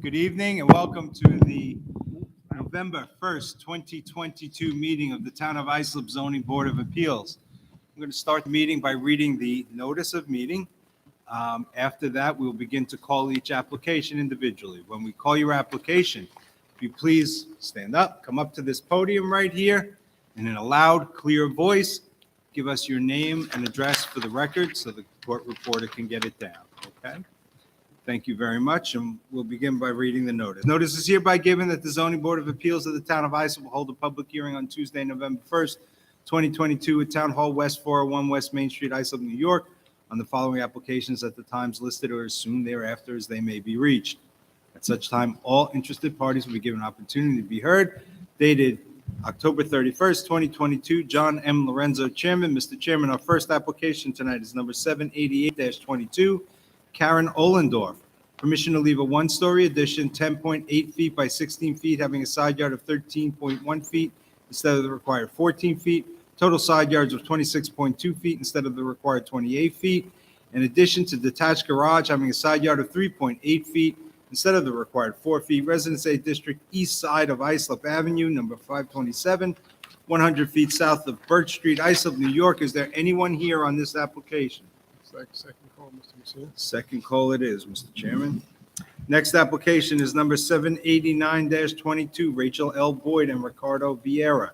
Good evening and welcome to the November 1st, 2022 meeting of the Town of Islip Zoning Board of Appeals. I'm going to start the meeting by reading the notice of meeting. After that, we'll begin to call each application individually. When we call your application, if you please stand up, come up to this podium right here, and in a loud, clear voice, give us your name and address for the record so the court reporter can get it down, okay? Thank you very much, and we'll begin by reading the notice. Notice is hereby given that the Zoning Board of Appeals of the Town of Islip will hold a public hearing on Tuesday, November 1st, 2022 at Town Hall West, 401 West Main Street, Islip, New York, on the following applications at the times listed or as soon thereafter as they may be reached. At such time, all interested parties will be given an opportunity to be heard. Dated October 31st, 2022, John M. Lorenzo, Chairman. Mr. Chairman, our first application tonight is number 788-22. Karen Ohlendorf, permission to leave a one-story addition, 10.8 feet by 16 feet, having a side yard of 13.1 feet instead of the required 14 feet, total side yards of 26.2 feet instead of the required 28 feet. In addition to detached garage, having a side yard of 3.8 feet instead of the required 4 feet, Residence A District, east side of Islip Avenue, number 527, 100 feet south of Birch Street, Islip, New York. Is there anyone here on this application? Second call, Mr. Messina. Second call it is, Mr. Chairman. Next application is number 789-22, Rachel L. Boyd and Ricardo Vieira.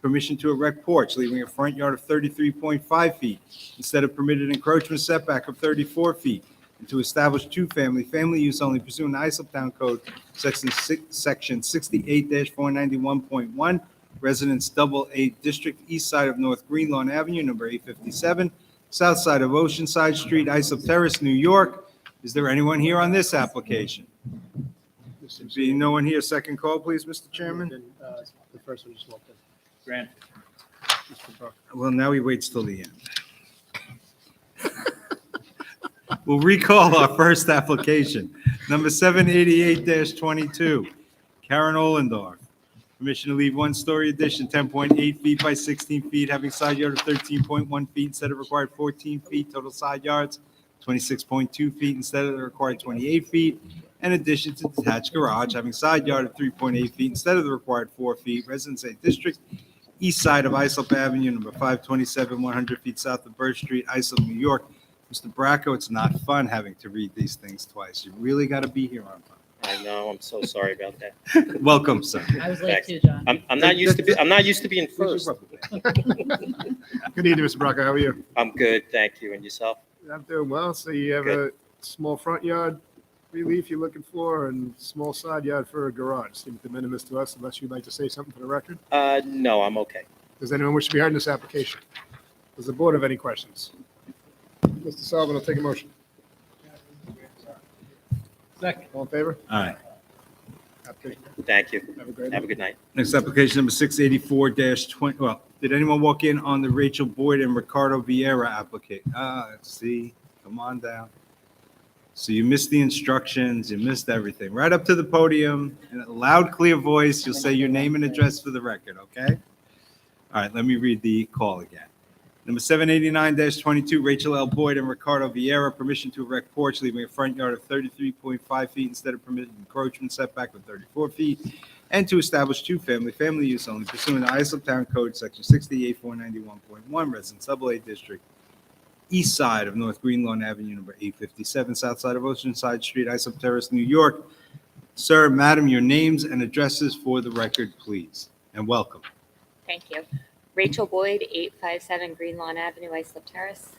Permission to erect porch, leaving a front yard of 33.5 feet instead of permitted encroachment setback of 34 feet, and to establish family use only pursuant to Islip Town Code, section 68-491.1, Residence Double A District, east side of North Greenlawn Avenue, number 857, south side of Oceanside Street, Islip Terrace, New York. Is there anyone here on this application? Being no one here, second call, please, Mr. Chairman. The first one just walked in. Grant. Mr. Buck. Well, now he waits till the end. We'll recall our first application, number 788-22, Karen Ohlendorf. Permission to leave one-story addition, 10.8 feet by 16 feet, having side yard of 13.1 feet instead of required 14 feet, total side yards 26.2 feet instead of the required 28 feet. In addition to detached garage, having side yard of 3.8 feet instead of the required 4 feet, Residence A District, east side of Islip Avenue, number 527, 100 feet south of Birch Street, Islip, New York. Mr. Bracco, it's not fun having to read these things twice. You really got to be here on time. I know, I'm so sorry about that. Welcome, sir. I was late Thanks. too, John. I'm not used to being first. Good evening, Mr. Bracco. How are you? I'm good, thank you. And yourself? I'm doing well. So you have a small front yard relief you're looking for and small side yard for a garage. Seems de minimis to us unless you'd like to say something for the record. No, I'm okay. Does anyone wish to be heard in this application? Does the board have any questions? Mr. Sullivan will take a motion. Second. All in favor? All right. Application. Thank you. Have a great Have a night. good night. Next application, number 684-20. Well, did anyone walk in on the Rachel Boyd and Ricardo Vieira application? Let's see. Come on down. So you missed the instructions. You missed everything. Right up to the podium in a loud, clear voice. You'll say your name and address for the record, okay? All right, let me read the call again. Number 789-22, Rachel L. Boyd and Ricardo Vieira, permission to erect porch, leaving a front yard of 33.5 feet instead of permitted encroachment setback of 34 feet, and to establish family use only pursuant to Islip Town Code, section 68-491.1, Residence Double A District, east side of North Greenlawn Avenue, number 857, south side of Oceanside Street, Islip Terrace, New York. Sir, madam, your names and addresses for the record, please, and welcome. Thank you. Rachel Boyd, 857 Greenlawn Avenue, Islip Terrace.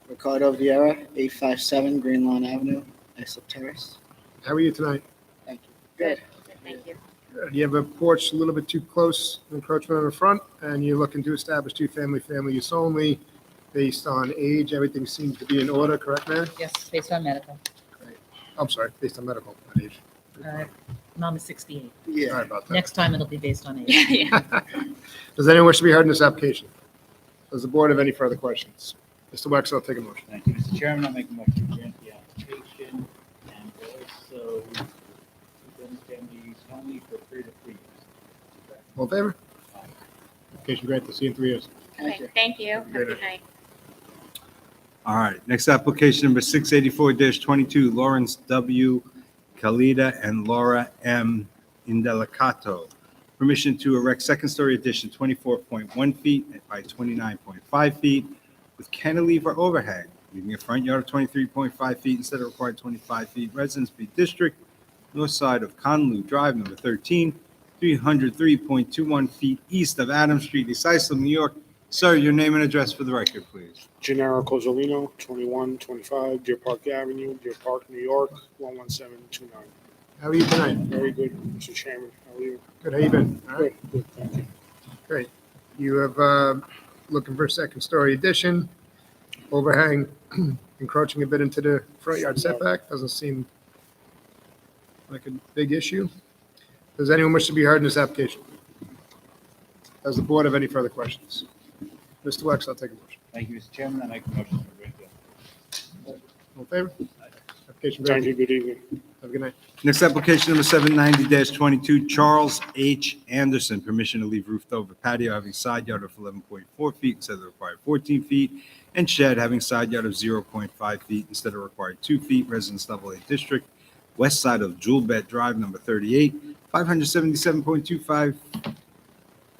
Ricardo Vieira, 857 Green Lawn Avenue, Islip Terrace. How are you tonight? Thank you. Good. Thank you. You have a porch a little bit too close, encroachment on the front, and you're looking to establish family use only based on age. Everything seems to be in order, correct, man? Yes, based on medical. I'm sorry, based on medical, not age. Mom is 68. Yeah. Sorry about that. Next time it'll be based on age. Yeah. Does anyone wish to be heard in this application? Does the board have any further questions? Mr. Wexler, take a motion. Thank you, Mr. Chairman. I'll make a motion to grant the application and also family use only for 3 to 3 years. All in favor? Application granted. See you in 3 years. Thank Okay, you. thank you. Have a good night. All right, next application number 684-22, Lawrence W. Kalida and Laura M. Indelicato. Permission to erect second-story addition 24.1 feet by 29.5 feet with cantilever overhang, leaving a front yard of 23.5 feet instead of required 25 feet. Residence B District, north side of Conloo Drive, number 13, 303.21 feet east of Adams Street, East Islip, New York. Sir, your name and address for the record, please. Gennaro Cozzolino, 2125 Deer Park Avenue, Deer Park, New York, 11729. How are you tonight? Very good, Mr. Chairman. How are you? Good, how you been? All right, Good, thank you. great. You have, looking for a second-story addition, overhang encroaching a bit into the front yard setback, doesn't seem like a big issue. Does anyone wish to be heard in this application? Does the board have any further questions? Mr. Wex, I'll take a motion. Thank you, Mr. Chairman. I make a motion to grant the All in favor? Application Thank you, granted. good evening. Have a good night. Next application number 790-22, Charles H. Anderson, permission to leave roofed over patio having side yard of 11.4 feet instead of the required 14 feet, and shed having side yard of 0.5 feet instead of required 2 feet, residence level A district, west side of Jewel Bed Drive, number 38, 577.25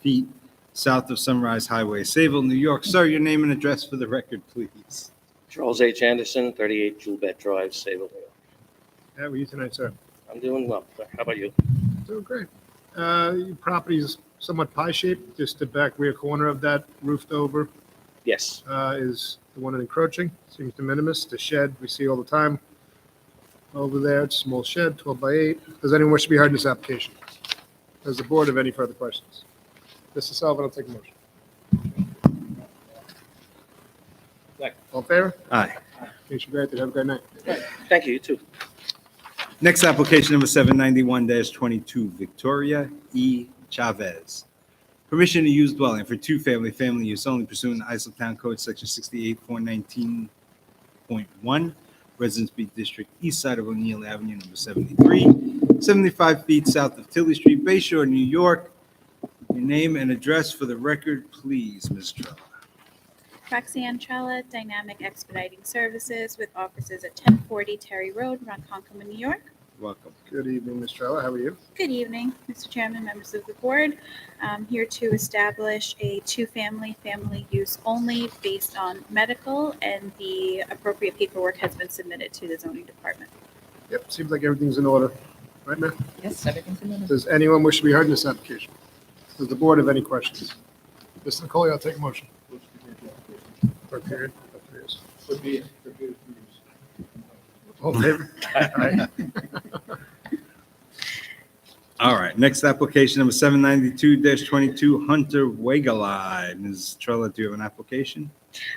feet south of Sunrise Highway, Sayville, New York. Sir, your name and address for the record, please. Charles H. Anderson, 38 Julebet Drive, Sayville, New York. How are you tonight, sir? I'm doing well. How about you? Doing great. Your property is somewhat pie-shaped, just the back rear corner of that roofed over Yes. is the one encroaching, seems de minimis. The shed we see all the time over there, it's a small shed, 12 by 8. Does anyone wish to be heard in this application? Does the board have any further questions? Mr. Sullivan, I'll take a motion. Second. All in favor? Aye. Application granted. Have a great night. Thank you, you too. Next application number 791-22, Victoria E. Chavez. Permission to use dwelling for two-family, family use only pursuant to Islip Town Code Section 68-419.1, Residence B District, east side of O'Neill Avenue, number 73, 75 feet south of Tilly Street, Bay Shore, New York. Your name and address for the record, please, Ms. Trella. Roxanne Trella, Dynamic Expediting Services with offices at 1040 Terry Road, Ronkonkoma, New York. Welcome. Good evening, Ms. Trella. How are you? Good evening, Mr. Chairman, members of the board. I'm here to establish a two-family, family use only based on medical, and the appropriate paperwork has been submitted to the zoning department. Yep, seems like everything's in order. Right, ma'am? Yes, everything's in order. Does anyone wish to be heard in this application? Does the board have any questions? Mr. Nicole, I'll take a motion. For a period of 3 years. All in favor? Aye. All right, next application number 792-22, Hunter Wagalai. Ms. Trella, do you have an application?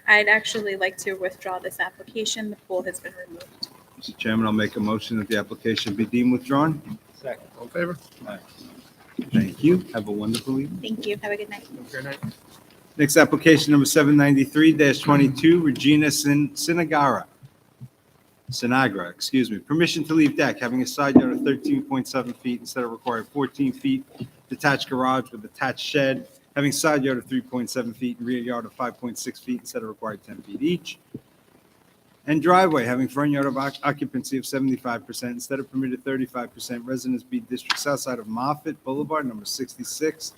I'd actually like to withdraw this application. The pool has been removed. Mr. Chairman, I'll make a motion that the application be deemed withdrawn. Second. All in favor? Thank you. Have a wonderful evening. Thank you. Have a good night. Have a great night. Next application number 793-22, Regina Sinagra, permission to leave deck having a side yard of 13.7 feet instead of required 14 feet, detached garage with attached shed, having side yard of 3.7 feet and rear yard of 5.6 feet instead of required 10 feet each, and driveway having front yard of occupancy of 75% instead of permitted 35%, Residence B District, south side of Moffett Boulevard, number 66,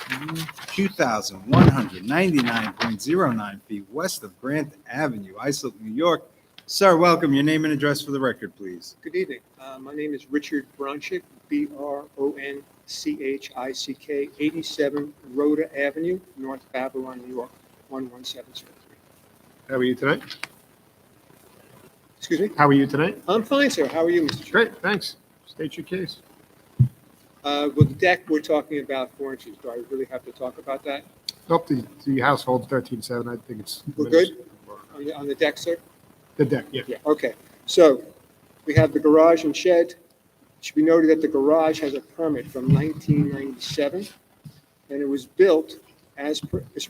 2,199.09 feet west of Grant Avenue, Islip, New York. Sir, welcome. Your name and address for the record, please. Good evening. My name is Richard Bronchick, Bronchick, 87 Rhoda Avenue, North Babylon, New York, 11703. How are you tonight? Excuse me? How are you tonight? I'm fine, sir. How are you, Mr. Chairman? Great, thanks. State your case. Well, the deck, we're talking about 4 inches. Do I really have to talk about that? Nope, the household's 13.7. I think it's. We're good? On the deck, sir? The deck, yeah. Yeah, okay. So we have the garage and shed. It should be noted that the garage has a permit from 1997, and it was built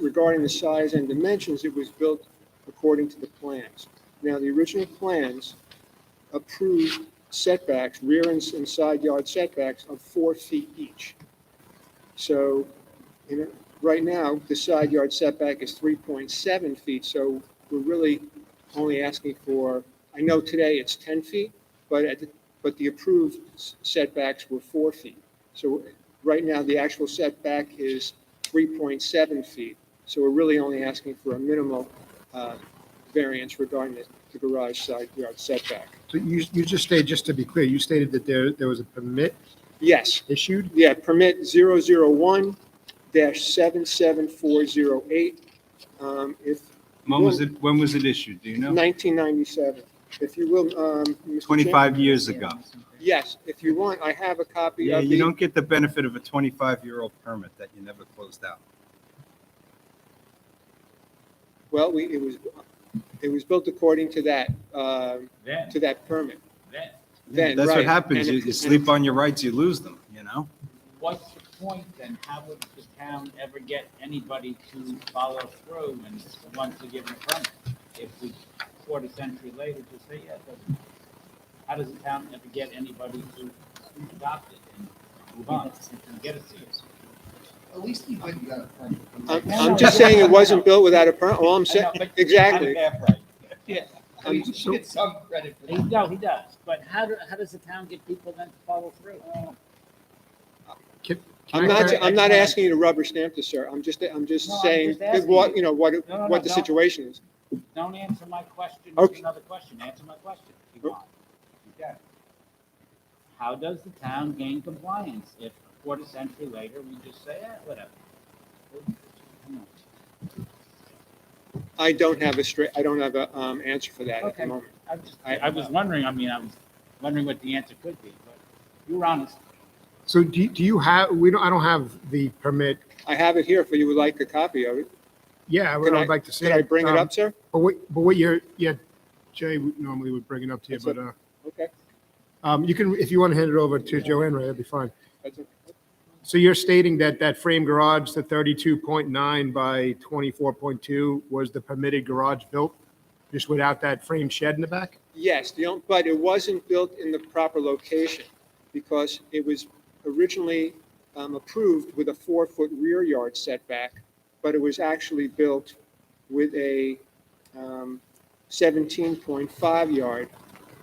regarding the size and dimensions, it was built according to the plans. Now, the original plans approved setbacks, rear and side yard setbacks of 4 feet each. So, right now, the side yard setback is 3.7 feet, so we're really only asking for, I know today it's 10 feet, but but the approved setbacks were 4 feet. So right now, the actual setback is 3.7 feet. So we're really only asking for a minimal variance regarding the garage side yard setback. So you just stated, just to be clear, you stated that there was a permit Yes, issued? yeah, permit 001-77408. If When was it issued? Do you know? 1997. If you will, Mr. Chairman. 25 years ago. Yes, if you want, I have a copy Yeah, of you the, don't get the benefit of a 25-year-old permit that you never closed out. well, it was built according to that, Then, to that permit. then, Then, That's what right. happens. And You if- you sleep on your rights, you lose them, you know? what's the point then? How would the town ever get anybody to follow through and once they're given a permit? If we, quarter century later, just say, yeah, it doesn't. How does the town ever get anybody to adopt it and move on and get a CS? At least you got a permit. I'm just saying it wasn't built without a permit. All I'm I saying, know, but exactly. kind of half right. Yeah. I mean, you should get some credit for that. No, he does. But how does the town get people then to follow through? I'm not asking you to rubber stamp this, sir. I'm just No, I'm saying just asking what, you. you know, what No, the no. situation is. Don't answer my question with Okay. another question. Answer my question. If you want. Okay. How does the town gain compliance if a quarter century later we just say, whatever? I don't have a answer for that at the Okay. moment. I was wondering, I was wondering what the answer could be, but you were honest. So do you have, I don't have the permit. I have it here if you would like a copy of it. Yeah, I would like to see it. Could I bring it up, sir? But what you're, yeah, Jay normally would bring it up to you, That's but, Okay. you can, if you want to hand it over to Joanne, Ray, that'd be fine. That's okay. So you're stating that that frame garage, the 32.9 by 24.2 was the permitted garage built, just without that frame shed in the back? Yes, but it wasn't built in the proper location because it was originally approved with a 4-foot rear yard setback, but it was actually built with a 17.5 yard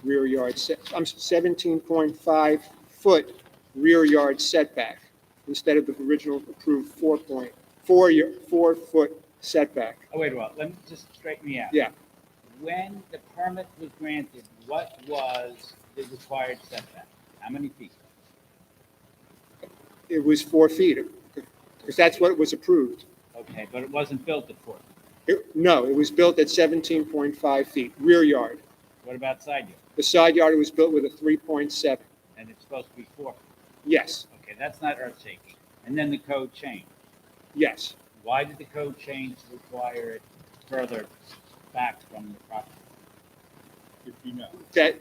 rear yard, 17.5 foot rear yard setback instead of the original approved 4 foot setback. Oh, wait a while, let me just straighten me out. Yeah. When the permit was granted, what was the required setback? How many feet? It was 4 feet because that's what was approved. Okay, but it wasn't built at 4. No, it was built at 17.5 feet, rear yard. What about side yard? The side yard was built with a 3.7. And it's supposed to be 4. Yes, Okay, that's not earth shaking. And then the code changed. yes. Why did the code change to require it further back from the property? If you know. That,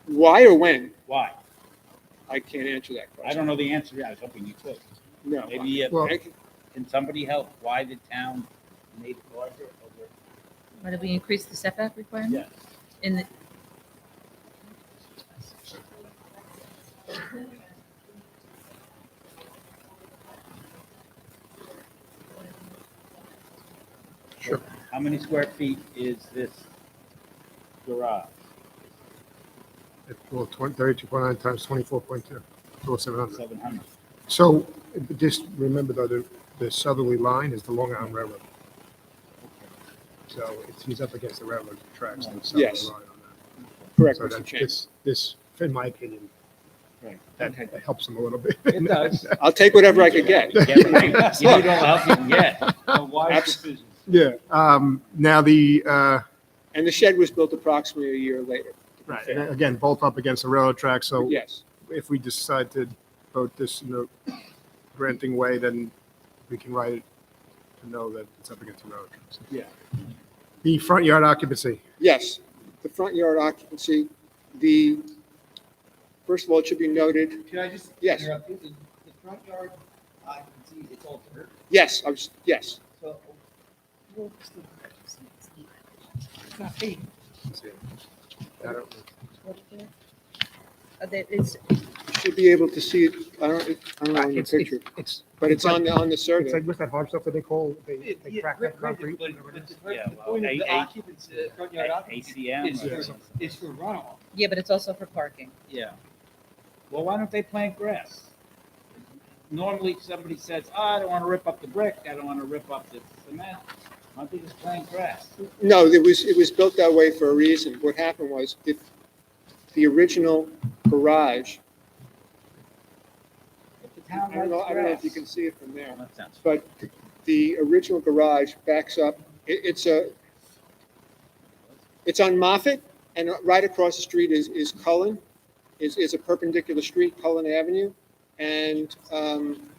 why or when? Why? I can't answer that I question. don't know the answer. I was hoping you could. No. Maybe, Well- can somebody help why the town made it larger over? Why did we increase the setback requirement? Yes. In the, How many square feet is this garage? Well, 32.9 times 24.2, total 700. 700. So just remember though, the southerly line is the Long Island Railroad. So he's up against the railroad tracks on the southerly Yes. line on that. Correct, So Mr. that, Chairman. this, in my opinion, Right. that helps him a little bit. It does. I'll take whatever I could get. You need all the help you can get. A wise Abs- decision. Yeah, now the, And the shed was built approximately a year later. right, and again, both up against the railroad track, so Yes, if we decide to vote this in the granting way, then we can write it to know that it's up against the railroad tracks. Yeah. The front yard occupancy, yes. The front yard occupancy, first of all, it should be noted, Can I just? Yes. interrupt you? The front yard occupancy, it's all dirt, yes, yes. so. it's, You should be able to see it, I don't know in the picture, it's, but it's on the it's survey. like with that hard stuff that they call, they Yeah, crack right, that right, concrete. but whatever it is. the Yeah, well, point of the A- occupancy, the front yard occupancy ACM. is for runoff. yeah, but it's also for parking. Yeah. Well, why don't they plant grass? Normally, somebody says, oh, I don't want to rip up the brick, I don't want to rip up the cement. Why don't they just plant grass? No, it was built that way for a reason. What happened was, if the original garage, If the town I don't know likes if you grass. can see it from there, That sounds. but the original garage backs up, it's on Moffett, and right across the street is Cullen, is a perpendicular street, Cullen Avenue. And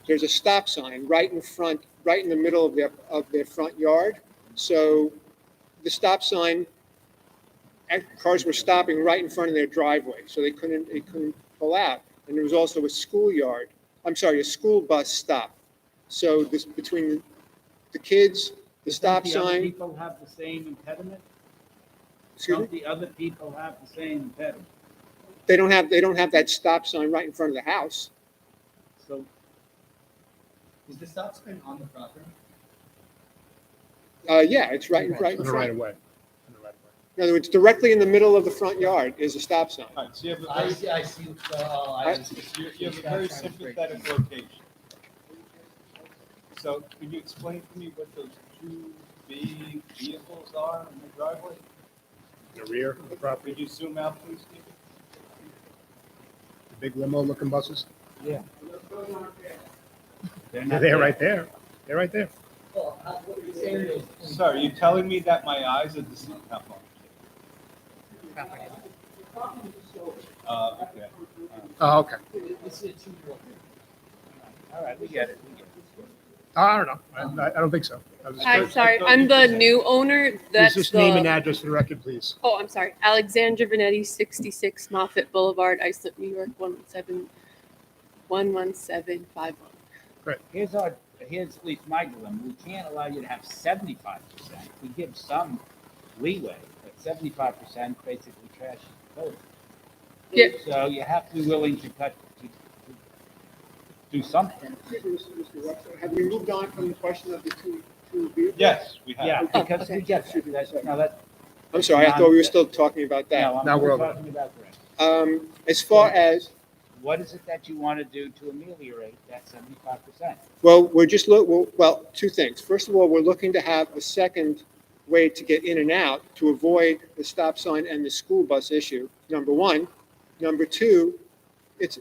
there's a stop sign right in front, right in the middle of their front yard. So the stop sign, cars were stopping right in front of their driveway, so they couldn't pull out. And there was also a school bus stop. So this, between the kids, the stop Don't the other sign, people have the same impediment? excuse me, Don't the other people have the same impediment? they don't have that stop sign right in front of the house. So Is the stop sign on the property? Yeah, it's right in On the right front. of way. On the right of way. In other words, directly in the middle of the front yard is a stop sign. All right, so you have a I very, see, I see. you have a very sympathetic location. So could you explain to me what those two big vehicles are in the driveway? The rear of the property, Could you zoom out, please, Steve? the big limo-looking buses. they're They're not there, right there. They're right there. Well, what you're saying is. Sir, are you telling me that my eyes are deceiving? How far? Okay. Oh, okay. This is a two-wheeler. All right, we get it. I don't know. I don't think so. I was just- I'm sorry, I'm the new owner. Please That's just name and the, address for the record, please. oh, I'm sorry, Alexandra Vanetti, 66 Moffett Boulevard, Islip, New York, 11751. Here's at least my dilemma. We can't allow you to have 75%. We give some leeway, but 75% basically trashes the code. Yeah. So you have to be willing to do something. Have we moved on from the question of the two vehicles? Yes, we have. Yeah, Oh, because okay. we get that. No, that, I'm sorry, I thought we were still talking about that. no, Now we're I'm over. talking about grass. As far as, What is it that you want to do to ameliorate that 75%? well, well, two things. First of all, we're looking to have a second way to get in and out to avoid the stop sign and the school bus issue, number one. Number two, if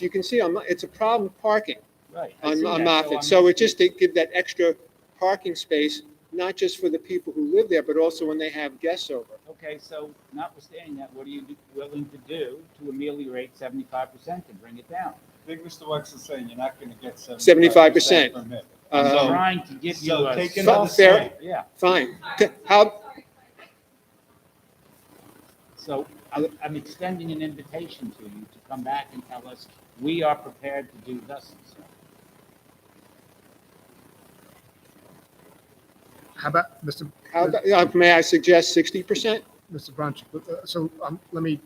you can see, it's a problem parking Right. I on see that. Moffett. I'm So it's asking- just to give that extra parking space, not just for the people who live there, but also when they have guests over. Okay, so notwithstanding that, what are you willing to do to ameliorate 75% and bring it down? I think Mr. Wex is saying you're not going to get 75%. from him. I'm Um, trying to give you So a. take another fair- swing. Yeah, Fine. How, so I'm extending an invitation to you to come back and tell us, we are prepared to do thus and so. How about, Mr. may I suggest 60%? Mr. Brunch? So let me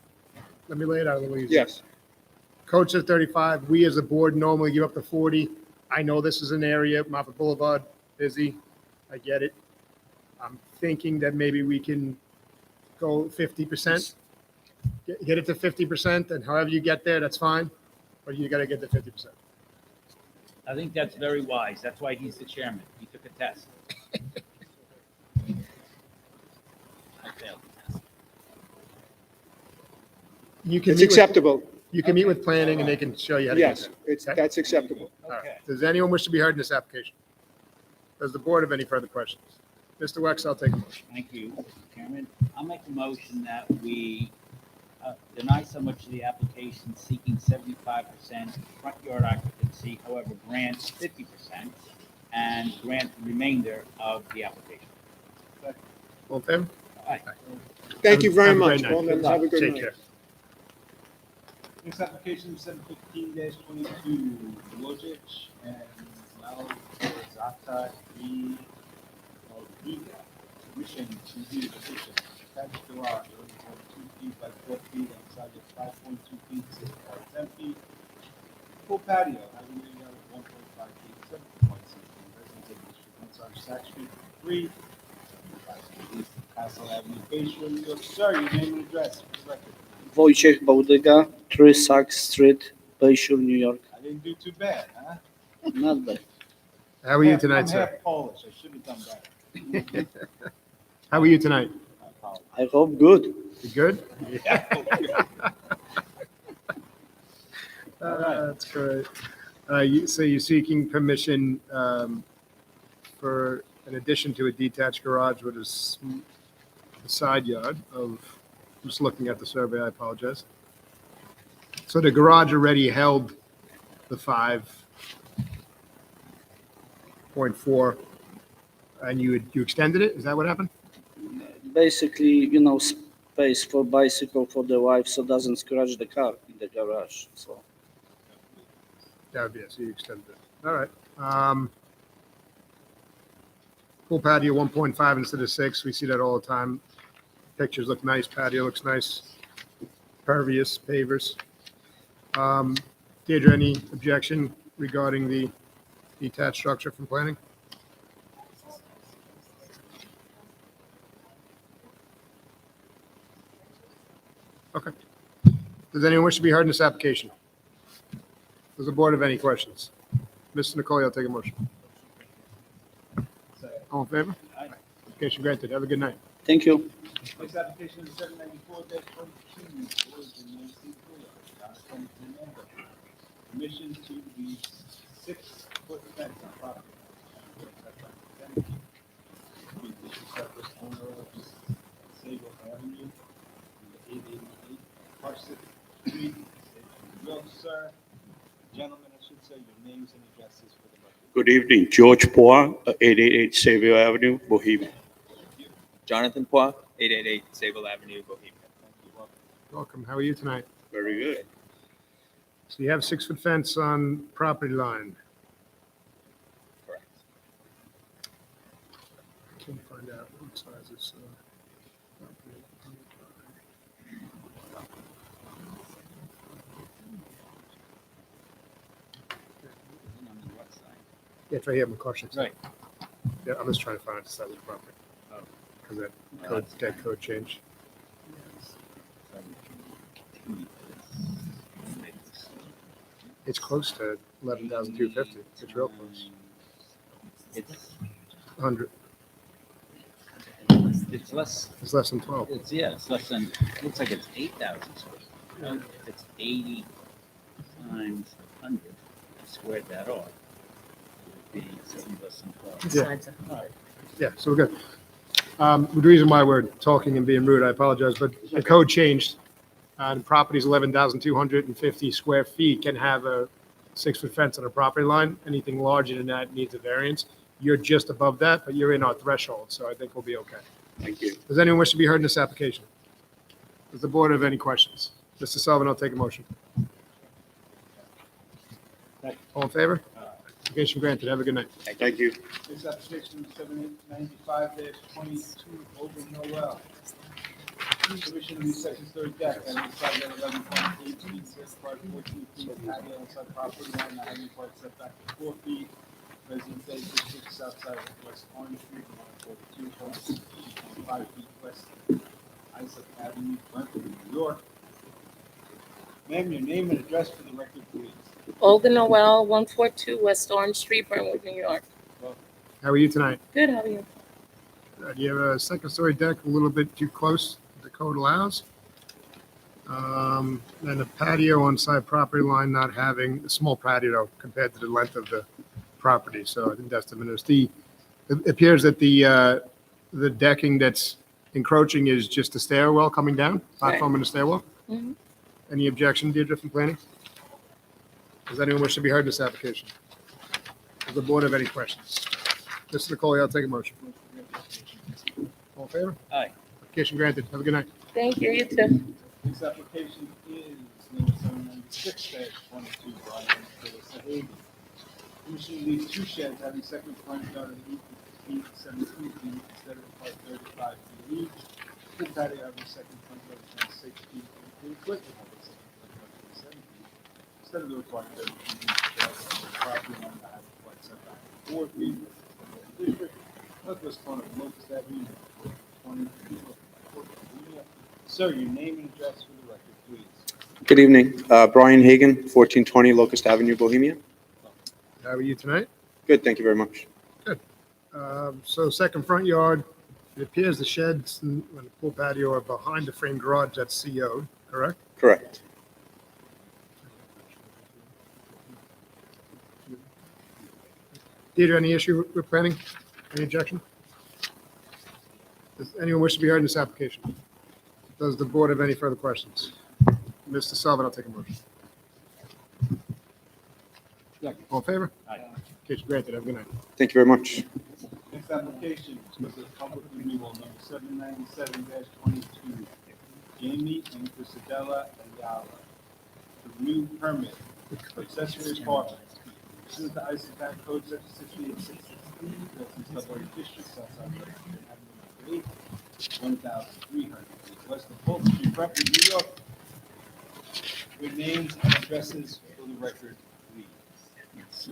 lay it out a little easier. Yes. Code says 35. We as a board normally give up to 40. I know this is an area, Moffett Boulevard, busy. I get it. I'm thinking that maybe we can go 50%. Get it to 50%, and however you get there, that's fine. But you got to get to 50%. I think that's very wise. That's why he's the chairman. He took a test. I failed the test. You can It's meet with, acceptable. you can meet with planning, and they can show you how to get Yes, there. that's acceptable. All right. Okay. Does anyone wish to be heard in this application? Does the board have any further questions? Mr. Wex, I'll take a motion. Thank you, Mr. Chairman. I'll make a motion that we deny so much of the application seeking 75% front yard occupancy, however, grant 50% and grant the remainder of the application. All in favor? Aye. Thank you very Have a much. great night. Well, then, have a good Take night. care. Next application, 715-22, Wojcik and Malgorzata E. Olgiga. Wishing to view the petition. Attached garage, 2 feet by 4 feet, and side of 5.2 feet, 6 by 10 feet. Full patio, having a yard of 1.5 feet, 7.6 feet. Residents of District 1, Sack Street, 3. East Castle Avenue, Bay Shore, New York. Sir, your name and address, for the record. Wojciech Bołdyga, 3 Saks Street, Bayshore, New York. I didn't do too bad, huh? Not bad. How are you I'm tonight, sir? half Polish, I should have done better. How are you tonight? I apologize. I hope good. You good? Yeah. That's great. So you're seeking permission for an addition to a detached garage with a side yard of, I'm just looking at the survey, I apologize. So the garage already held the 5.4, and you extended it? Is that what happened? Basically, space for bicycle for the wife so doesn't scratch the car in the garage. So That would be it, so you extended it. All right. Pool patio 1.5 instead of 6, we see that all the time. Pictures look nice, patio looks nice, pervious pavers. Deirdre, any objection regarding the detached structure from planning? Okay. Does anyone wish to be heard in this application? Does the board have any questions? Mr. Nicole, I'll take a motion. All in favor? Aye. Application granted. Have a good night. thank you. This application is 794-22, permission to the 6-foot fence on property. Owner of Sable Avenue, 888 Parsec Street. Well, sir, gentlemen, I should say your names and addresses for the record. Good evening, George Poir, 888 Xavier Avenue, Bohemia. Jonathan Pois, 888 Sable Avenue, Bohemia. Welcome. How are you tonight? Very good. So you have 6-foot fence on property line. Correct. I can't find out what size it's. On the west side. Yeah, it's right here, McCutcheon. Right. Yeah, I'm just trying to find out the size of the property. Because that code change. It's close to 11,250. It's real close. It's 100. it's less. It's less than 12. It's less than. Looks like it's 8,000 square feet. If it's 80 times 100, I squared that off. It would be something less than 12. The Yeah. sides are- Yeah, so we're good. The reason why we're talking and being rude, I apologize, but the code changed. The property's 11,250 square feet can have a 6-foot fence on a property line. Anything larger than that needs a variance. You're just above that, but you're in our threshold, so I think we'll be okay. Thank you. Does anyone wish to be heard in this application? Does the board have any questions? Mr. Sullivan, I'll take a motion. All in favor? Application granted. Have a good night. Thank you. This application is 7895-22 Old Noel. Commission on the second story deck and inside at 11.18, first part 14 feet, patio inside property line, the having part setback of 4 feet. Residence A, 6 outside of West Orange Street, 142.5 feet west of Isaac Avenue, Brentwood, New York. Ma'am, your name and address for the record, please. Olga Noel, 142 West Orange Street, Brentwood, New York. How are you tonight? Good, how are you? Do you have a second story deck a little bit too close the code allows? And a patio on side property line not having a small patio compared to the length of the property. So I think that's the minus. It appears that the decking that's encroaching is just a stairwell coming down, platform and a stairwell. Mhm. Any objection, Deirdre, from planning? Does anyone wish to be heard in this application? Does the board have any questions? Mr. Nicole, I'll take a motion. All in favor? Aye. Application granted. Have a good night. Thank you, you too. This application is number 796-22 Brian Sahadi. Commission leaves 2 sheds having second front yard of 8 feet 17 feet instead of part 35 feet each. Full patio having second front yard of 26 feet. The equipment having second front yard of 27 feet instead of the required 30 feet each. Shed on the property line that has part setback of 4 feet. District northwest corner of Locust Avenue, 20 feet. Sir, your name and address for the record, please. Good evening. Brian Hagan, 1420 Locust Avenue, Bohemia. How are you tonight? Good, thank you very much. So second front yard, it appears the sheds and the pool patio are behind the frame garage that's CO'd, correct? Correct. Dieter, any issue with planning? Any objection? Does anyone wish to be heard in this application? Does the board have any further questions? Mr. Sullivan, I'll take a motion. All in favor? Case granted. Have a good night. Thank you very much. Next application is a public renewal number 797-22. Jamie and Crisadella Ayala. The new permit for accessory apartment. This is the Islip Code Section 68616. That's in Subway District, Southside Avenue, 1,300. West of Fulton Street, Brentwood, New York. Your names and addresses for the record, please.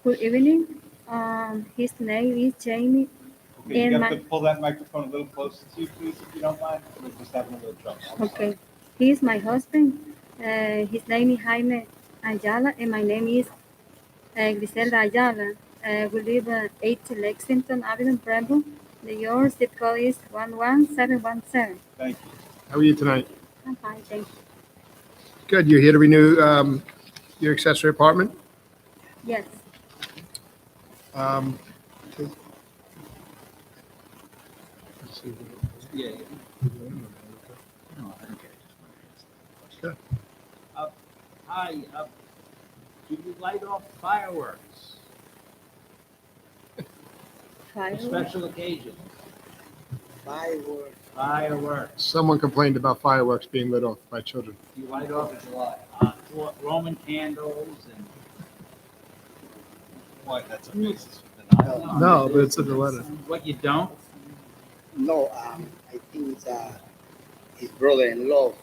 Good evening. His name is Jamie. Okay, you And have to my, pull that microphone a little closer to you, please, if you don't mind. We're just having a little trouble. I'm sorry. okay. He is my husband. His name is Jaime Ayala, and my name is Griselda Ayala. We live at 8 Lexington Avenue, Brentwood, New York. Zip code is 11717. Thank you. How are you tonight? I'm fine, thank you. Good. You're here to renew your accessory apartment? Yes. Yeah. Good. Hi, do you light off fireworks? For special occasions? Fireworks. Someone complained about fireworks being lit off by children. You light off Roman candles and. Why, that's a basis for denial. No, but it's in the letter. What, you don't? No, I think it's his brother-in-law,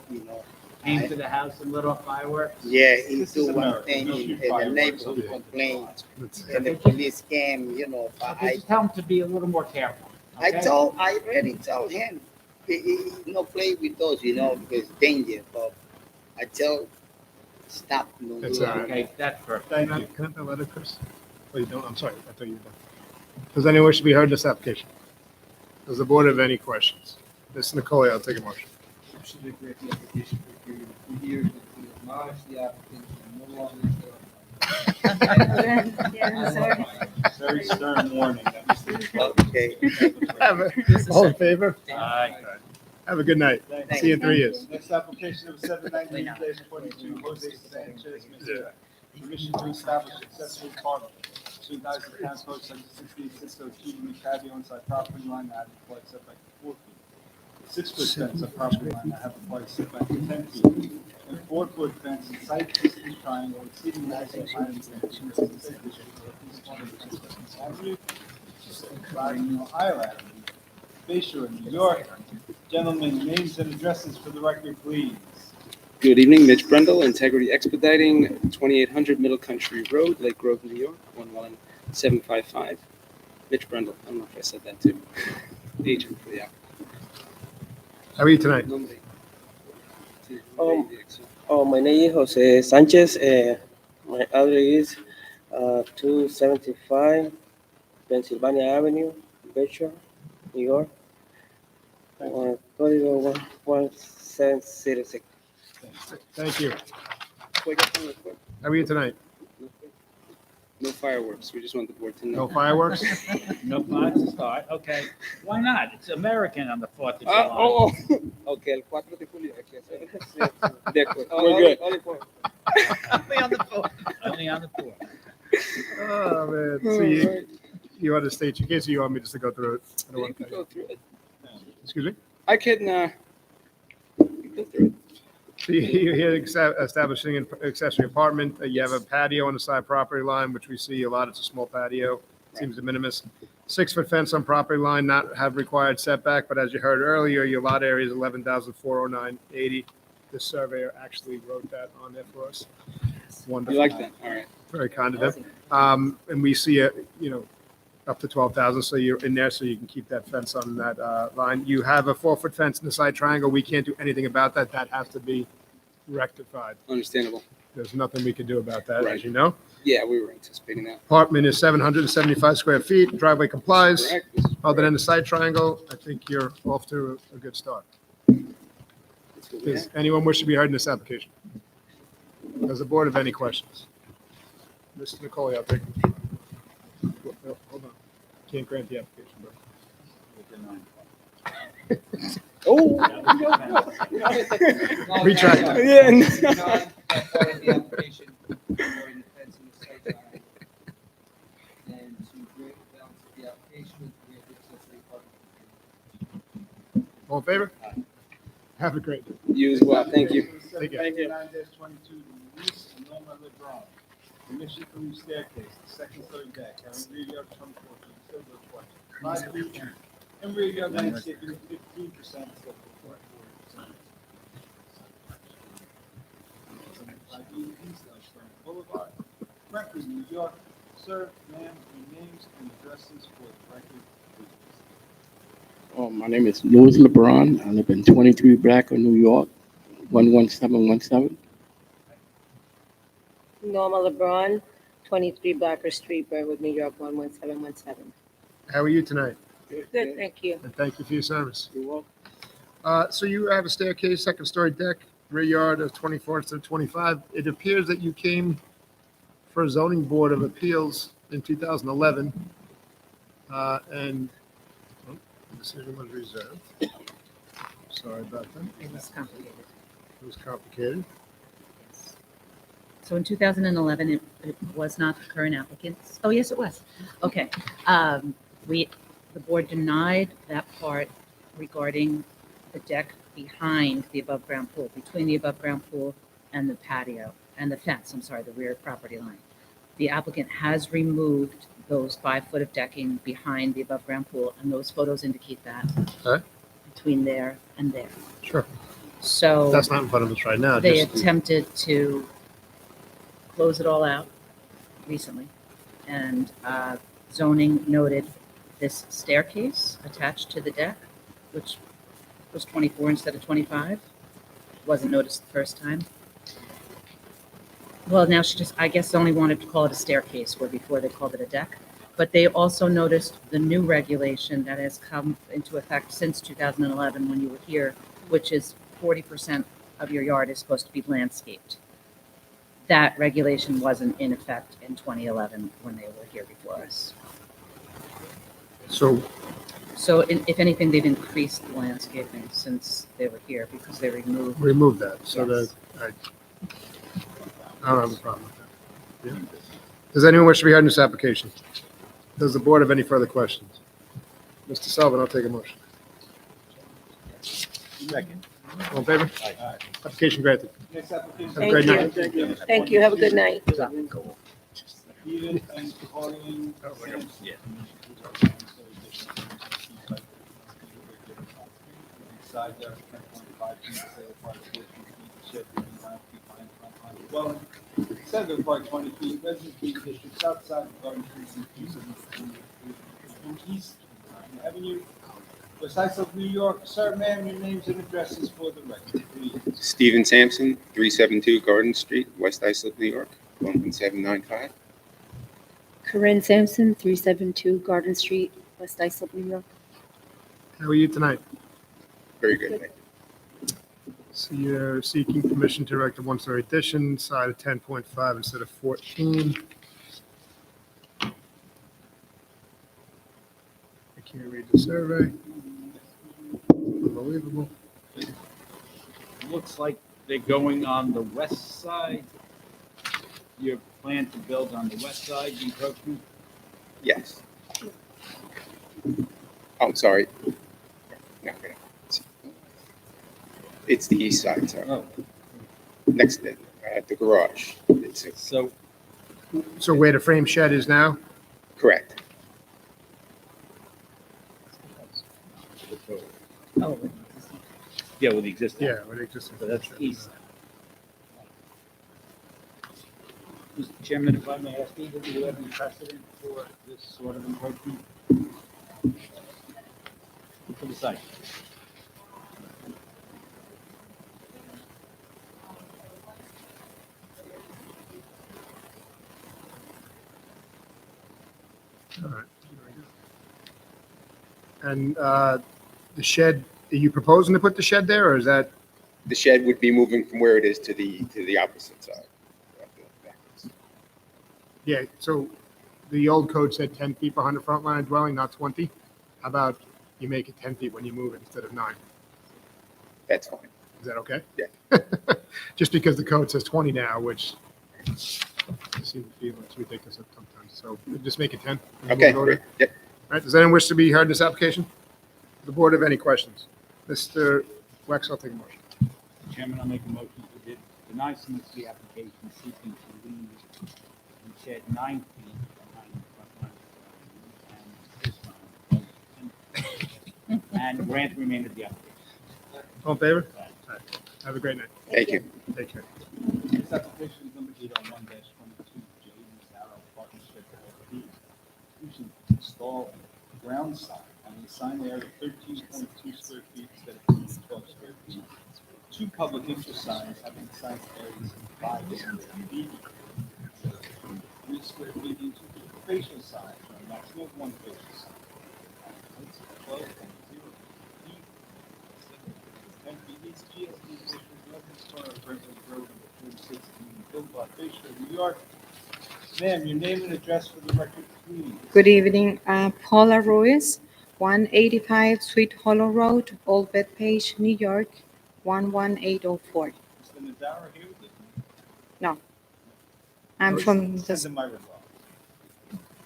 Came to the house and lit off fireworks? Yeah, he This do is one America. thing No and street the fireworks. neighbors complained It's- and the police came, but Okay, just tell him to be a little more careful. I okay? already told him, he no play with us, because it's danger, but I tell, stop. No, It's do all that. right. Okay, that's perfect. Thank Can I you. have that letter, Chris? Oh, you don't? I'm sorry. I thought you were done. Does anyone wish to be heard in this application? Does the board have any questions? Ms. Nicole, I'll take a motion. Motion to grant the application for a period of 2 years and to admonish the applicant to no longer Yeah, I'm sorry. Very stern warning. Okay. All in favor? Aye. Have a good night. Thank See you in 3 years. Next application of 790-22, Jose Sanchez, Mr. Permission to establish accessory apartment. Pursuant to the town code section 6860, two-unit patio inside property line that have applied setback 4 feet. 6-foot fence on property line that have applied setback 10 feet. And 4-foot fence and site distance triangle exceeding maximum height and dimensions in the site district of East 1 Avenue, Ohio Avenue, Bayshore, New York. Gentlemen, names and addresses for the record, please. Good evening, Mitch Brendel, Integrity Expediting, 2800 Middle Country Road, Lake Grove, New York, 11755. Mitch Brendel, I don't know if I said that too. Agent for the applicant. How are you tonight? My name is Jose Sanchez. My address is 275 Pennsylvania Avenue, Bayshore, New York. Código 1706. Thank you. How are you tonight? No fireworks, we just want the board to know. No fireworks? No fireworks to start, okay. Why not? It's American on the 4th of July. Okay, el 4 de julio. Aquí hace- De acuerdo, we're good. Only on the 4th. Only on the 4th. Oh, man. So you want to state your case or you want me just to go through it? I don't You want can to. go through it. Excuse me? I can, go through it. So you're here establishing an accessory apartment. You have a patio on the side property line, which we see a lot. It's a small patio. Seems de minimis. 6-foot fence on property line, not have required setback, but as you heard earlier, your lot area is 11,409.80. The surveyor actually wrote that on there for us. You Wonderful. like that? All right. Very kind of him. And we see up to 12,000, so you're in there, so you can keep that fence on that line. You have a 4-foot fence in the side triangle. We can't do anything about that. That has to be rectified. Understandable. There's nothing we can do about that, as Right. you know. Yeah, we were anticipating that. Apartment is 775 square feet. Driveway complies. Correct. This is Other than the side triangle, I think you're off to a good start. That's what we Does have. anyone wish to be heard in this application? Does the board have any questions? Mr. Nicole, I'll take. Hold on. Can't grant the application, bro. Oh. Retract. Yeah. All in favor? Have a great day. You as well. Thank you. Take care. 9-22, Luis and Norma LeBron. Permission for new staircase, the second story deck, having rear yard 24 feet, still goes twice. 5 feet, and rear yard landscaping 15%, still goes 40%. 75 East Elmstone Boulevard, Brentwood, New York. Sir, ma'am, your names and addresses for the record, please. My name is Louis LeBron. I live in 23 Blacker, New York, 11717. Norma LeBron, 23 Blacker Street, Brentwood, New York, 11717. How are you tonight? Good, thank you. And thank you for your service. You're welcome. So you have a staircase, second story deck, rear yard of 24 to 25. It appears that you came for a zoning board of appeals in 2011. And the decision was reserved. Sorry about that. It was complicated. It was complicated. So in 2011, it was not the current applicants. Oh, yes, it was. Okay. The board denied that part regarding the deck behind the above-ground pool, between the above-ground pool and the patio, and the fence, I'm sorry, the rear property line. The applicant has removed those 5 foot of decking behind the above-ground pool, and those photos indicate that Okay. between there and there. Sure. So That's not in front of us right now. they just- attempted to close it all out recently, and zoning noted this staircase attached to the deck, which was 24 instead of 25, wasn't noticed the first time. Well, now she just, I guess, only wanted to call it a staircase, where before they called it a deck. But they also noticed the new regulation that has come into effect since 2011, when you were here, which is 40% of your yard is supposed to be landscaped. That regulation wasn't in effect in 2011 when they were here before us. So So if anything, they've increased the landscaping since they were here because they removed. remove that, so Yes. that, I don't have a problem with that. Yeah. Does anyone wish to be heard in this application? Does the board have any further questions? Mr. Sullivan, I'll take a motion. Second. All in favor? Aye. Application granted. Next application. Have a great night. Thank you. Have a good night. Stephen and Colleen Sampson. Side yard, 10.5 feet, sale part 14 feet, shed 59 feet behind front line of dwelling. Center part 20 feet, residence district, south side of Garden Street, and East Avenue, West Islip, New York. Sir, ma'am, your names and addresses for the record, please. Stephen Sampson, 372 Garden Street, West Islip, New York, 11795. Corinne Sampson, 372 Garden Street, West Islip, New York. How are you tonight? Very good. Thank you. So you're seeking permission to erect a one-story addition, side of 10.5 instead of 14. I can't read the survey. Unbelievable. Looks like they're going on the west side. Your plan to build on the west side, the encroachment? Yes. Oh, sorry. No, okay. It's the east side, sir. Oh. Next to it, at the garage. It's So So where the frame shed is now? correct. Oh, yeah, with the existing. Yeah, where the existing. So that's east. Mr. Chairman, if I may ask either, do you have any precedent for this sort of encroachment? To the site. All right. And the shed, are you proposing to put the shed there, or is that, The shed would be moving from where it is to the opposite side. yeah, so the old code said 10 feet behind the front line of dwelling, not 20. How about you make it 10 feet when you move it instead of 9? That's fine. Is that okay? Yeah. Just because the code says 20 now, which I seem to feel it's ridiculous sometimes. So just make it 10. Okay, great. Yep. All right, does anyone wish to be heard in this application? The board have any questions? Mr. Wex, I'll take a motion. Chairman, I'll make a motion to deny submission to the application seeking to leave the shed 9 feet behind the front line. And grant the remainder of the application. All in favor? All right. Have a great night. Thank you. Take care. This application is number 801-22, J. Mazzaro Partnership LLP. We should install a ground sign on the sign area of 13.2 square feet instead of 12 square feet. 2 public interest signs having sign areas of 5 square feet. 3 square feet each facial sign, or a maximum of 1 facial sign. 12.0 feet. 10 feet east, GSD District, Northeast corner of Brentwood Road, number 46, in Billboard, Bayshore, New York. Ma'am, your name and address for the record, please. Good evening, Paula Ruiz, 185 Sweet Hollow Road, Old Bethpage, New York, 11804. Mr. Nazaro here with you? No. I'm from Send the, him my regards.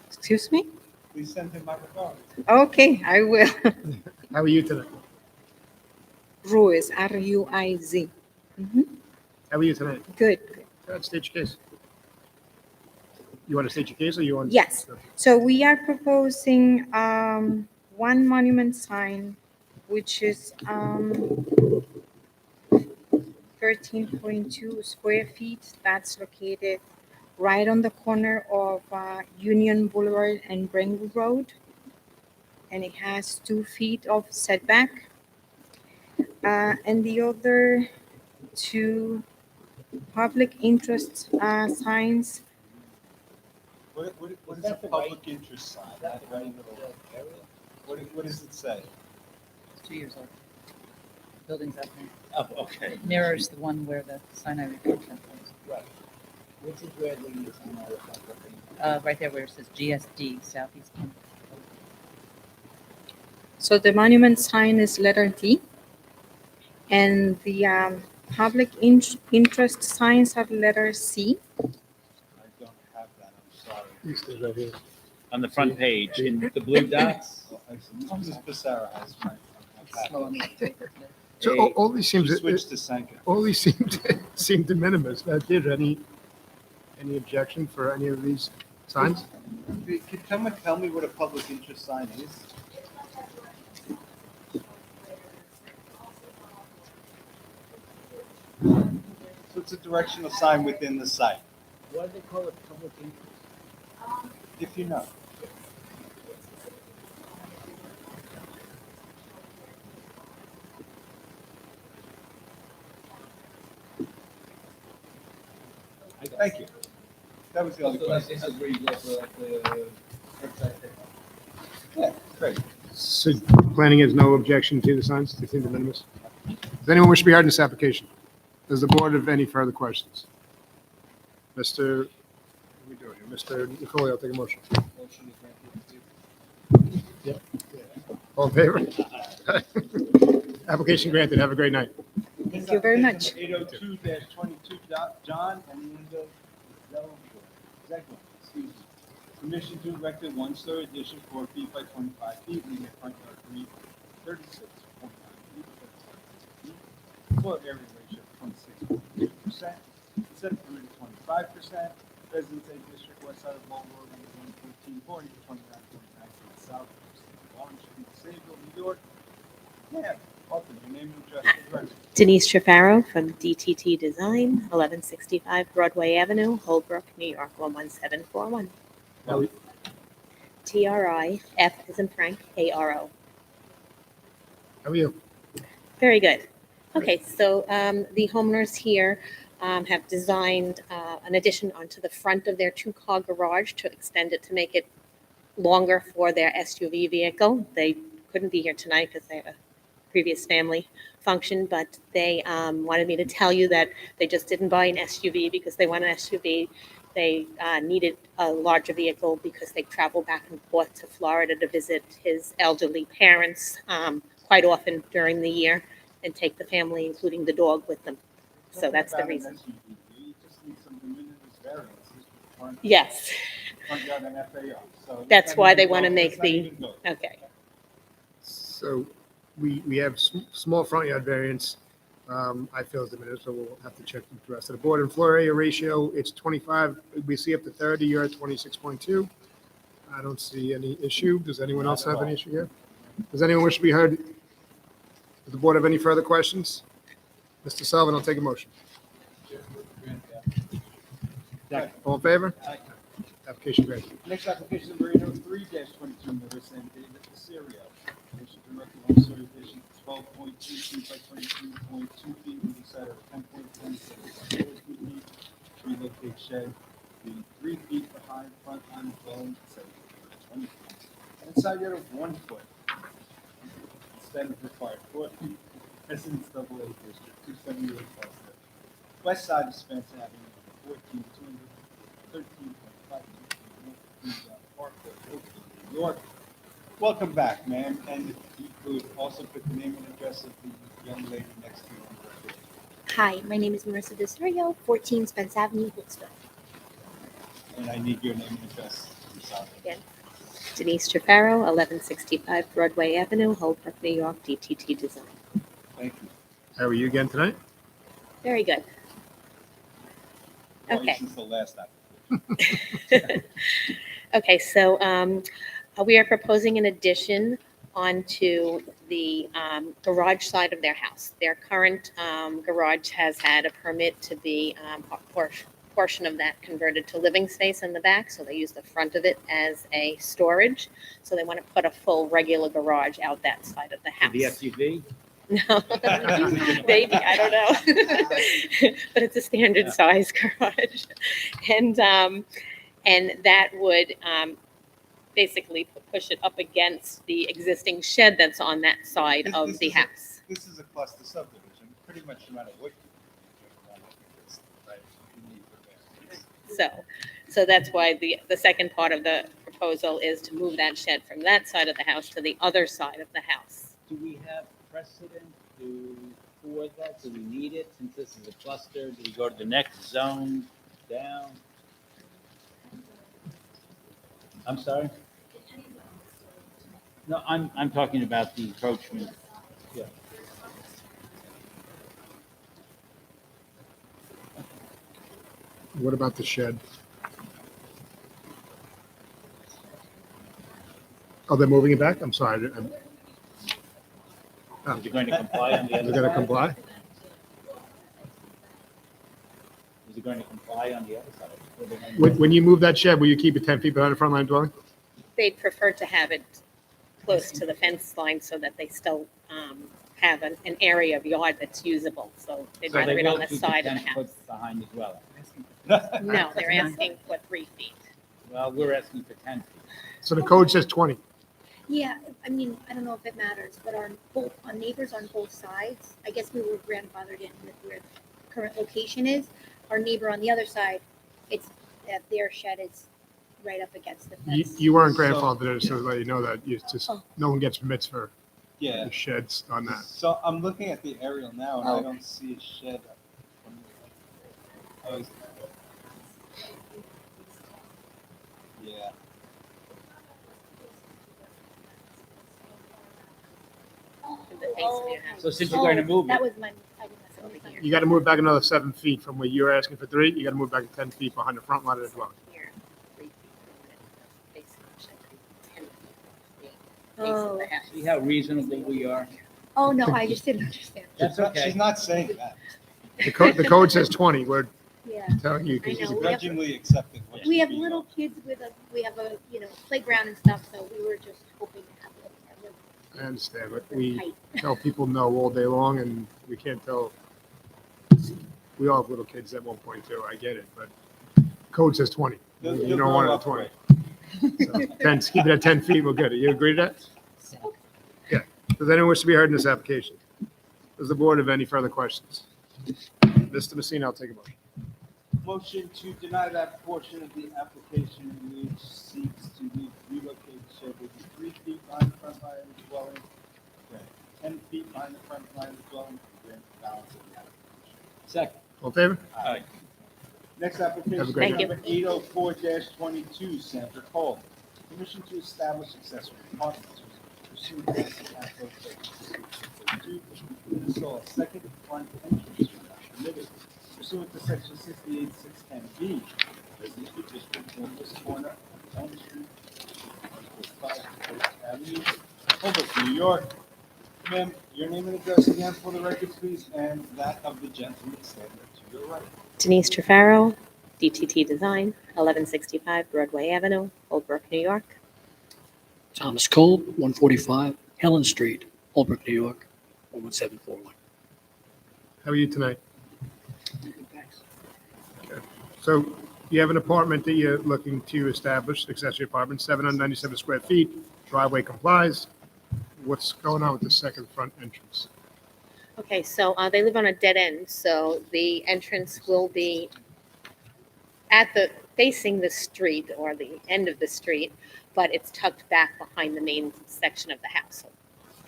excuse me? Please send him my regards. Okay, I will. How are you tonight? Ruiz, R-U-I-Z. How are you tonight? Good. Go ahead, state your case. You want to state your case, or you want? Yes. So we are proposing one monument sign, which is 13.2 square feet. That's located right on the corner of Union Boulevard and Brentwood Road. And it has 2 feet of setback. And the other 2 public interest signs. What is a public interest sign? That right in the middle area? What does it say? It's 2 years old. Building's up Oh, okay. there. Mirrors the one where the Sinai Recreation was. Right. Which is where the sign area is? Right there where it says GSD, Southeast. So the monument sign is letter D. And the public interest signs are letter C. I don't have that, I'm sorry. Right here. On the front page, in the blue dots. Ms. Becerra has my packet. So all these seems, Switch to Senka. all these seem de minimis. Did any objection for any of these signs? Can someone tell me what a public interest sign is? So it's a directional sign within the site, Why do they call it public interest? if you know. Thank you. That was the only question. Yeah, great. So planning has no objection to the signs, they seem de minimis. Does anyone wish to be heard in this application? Does the board have any further questions? Mr. What are we doing here? Mr. Nicole, I'll take a motion. Yep. All in favor? Application granted. Have a great night. Thank you very much. 802-22, John and Linda Zegler, excuse me. Permission to erect a one-story addition 4 feet by 25 feet, leaving a front yard 36.9 feet, floor area ratio of 26.2%, set permitted 25%, Residence A District, west side of Wall Road, number 114, 29.9 feet south of Orange Street, Sayville, New York. Yeah, Welcome, your name and address for the record. Denise Trefaro from DTT Design, 1165 Broadway Avenue, Holbrook, New York, 11741. TRI, F as in Frank, ARO. How are you? Very good. Okay, so the homeowners here have designed an addition onto the front of their two-car garage to extend it to make it longer for their SUV vehicle. They couldn't be here tonight because they have a previous family function, but they wanted me to tell you that they just didn't buy an SUV because they want an SUV. They needed a larger vehicle because they travel back and forth to Florida to visit his elderly parents quite often during the year and take the family, including the dog, with them. So that's the reason. You just need some de minimis variances for front- Yes, front yard and FAR. So that's not why even they want to close. make It's not the, even close. okay. So we have small front yard variance. I feel it's diminished, so we'll have to check with the rest of the board. And floor area ratio, it's 25. We see up to 30, you're at 26.2. I don't see any issue. Does anyone else have any issue here? Does anyone wish to be heard? Does the board have any further questions? Mr. Sullivan, I'll take a motion. All in favor? Aye. Application granted. Next application number 803-22, Marissa and David Casario. Addition to Mercury one-story addition, 12.2 feet by 22.2 feet with a side of 10.27 feet. Relocate shed, be 3 feet behind front on dwelling, 20 feet. And side yard of 1 foot. Instead of required 4 feet. Residence double A district, 278 Boston. West side of Spence Avenue, 14,213.52 Parkway, Oakland, New York. Welcome back, ma'am, and if you could also put the name and address of the young lady next to you on the record. Hi, my name is Marissa Desario, 14 Spence Avenue, Woodstock. And I need your name and address. I'm sorry. Again, Denise Trefaro, 1165 Broadway Avenue, Holbrook, New York, DTT Design. Thank you. How are you again tonight? Very good. Well, Okay. Since the last application. Okay, so we are proposing an addition onto the garage side of their house. Their current garage has had a permit to be a portion of that converted to living space in the back, so they use the front of it as a storage. So they want to put a full regular garage out that side of the house. The SUV? No, maybe, I don't know. But it's a standard size garage. And that would basically push it up against the existing shed that's on that side This- of this the is a- house. This is a cluster subdivision, pretty much no matter what you do, right? You need the variance. So that's why the second part of the proposal is to move that shed from that side of the house to the other side of the house. Do we have precedent for that? Do we need it since this is a cluster? Do we go to the next zone down? I'm sorry? No, I'm talking about the encroachment. Yeah. What about the shed? Oh, they're moving it back? I'm sorry. Oh, Is it going to comply on the other They're going to side? comply? Is it going to comply on the other side? Or they're going to- When you move that shed, will you keep it 10 feet behind the front line dwelling? They'd prefer to have it close to the fence line so that they still have an area of yard that's usable. So they'd So rather they it on will the keep side of the 10 house. foot behind the dwelling. No, they're asking for 3 feet. Well, we're asking for 10 feet. So the code says 20. Yeah, I mean, I don't know if it matters, but our neighbors on both sides, I guess we were grandfathered in with where the current location is. Our neighbor on the other side, it's that their shed is right up against the fence. You weren't grandfathered, so to let you know that you just, Oh. no one gets permits for Yeah. the sheds on that. So I'm looking at the aerial now, and Oh. I don't see a shed. Oh, is- Yeah. In the face of your house. So since you're going to move That it, was my, I was over here. You got to move back another 7 feet from where you're asking for 3. You got to move back 10 feet behind the front line of the dwelling. Here, 3 feet from the face of the shed, 10 feet from the face of the house. see how reasonable we are? Oh, no, I just didn't understand. That's okay. She's not saying that. The code says 20. We're Yeah. telling you I because know, you we have- Grudgingly accepted. what We she have did. little kids we have a, playground and stuff, so we were just hoping to have a little. I understand, but we height. tell people no all day long, and we can't tell. We all have little kids at 1.2. I get it, but code says 20. You'll- You you'll don't want it grow at up 20. right. So 10, keep it at 10 feet. We're good. You agree to that? Yeah. Does anyone wish to be heard in this application? Does the board have any further questions? Mr. Messina, I'll take a motion. Motion to deny that portion of the application which seeks to relocate the shed will be 3 feet behind the front line of the dwelling, 10 feet behind the front line of the dwelling, and grant the balance of the application. Second. All in favor? Aye. Next Have a application, great Thank you. number 804-22, Sandra Cole. Permission to establish accessory apartments pursuant to Council to install a second front entrance permitted pursuant to section 68-610B. Residential district, northwest corner, Elm Street, 5 Avenue, Hoboken, New York. Ma'am, your name and address again for the record, please, and that of the gentleman standing to your right. Denise Trefaro, DTT Design, 1165 Broadway Avenue, Holbrook, New York. Thomas Cole, 145 Helen Street, Holbrook, New York, 11741. How are you tonight? Okay. So you have an apartment that you're looking to establish, accessory apartment, 797 square feet, driveway complies. What's going on with the second front entrance? Okay, so they live on a dead end, so the entrance will be facing the street or the end of the street, but it's tucked back behind the main section of the house. So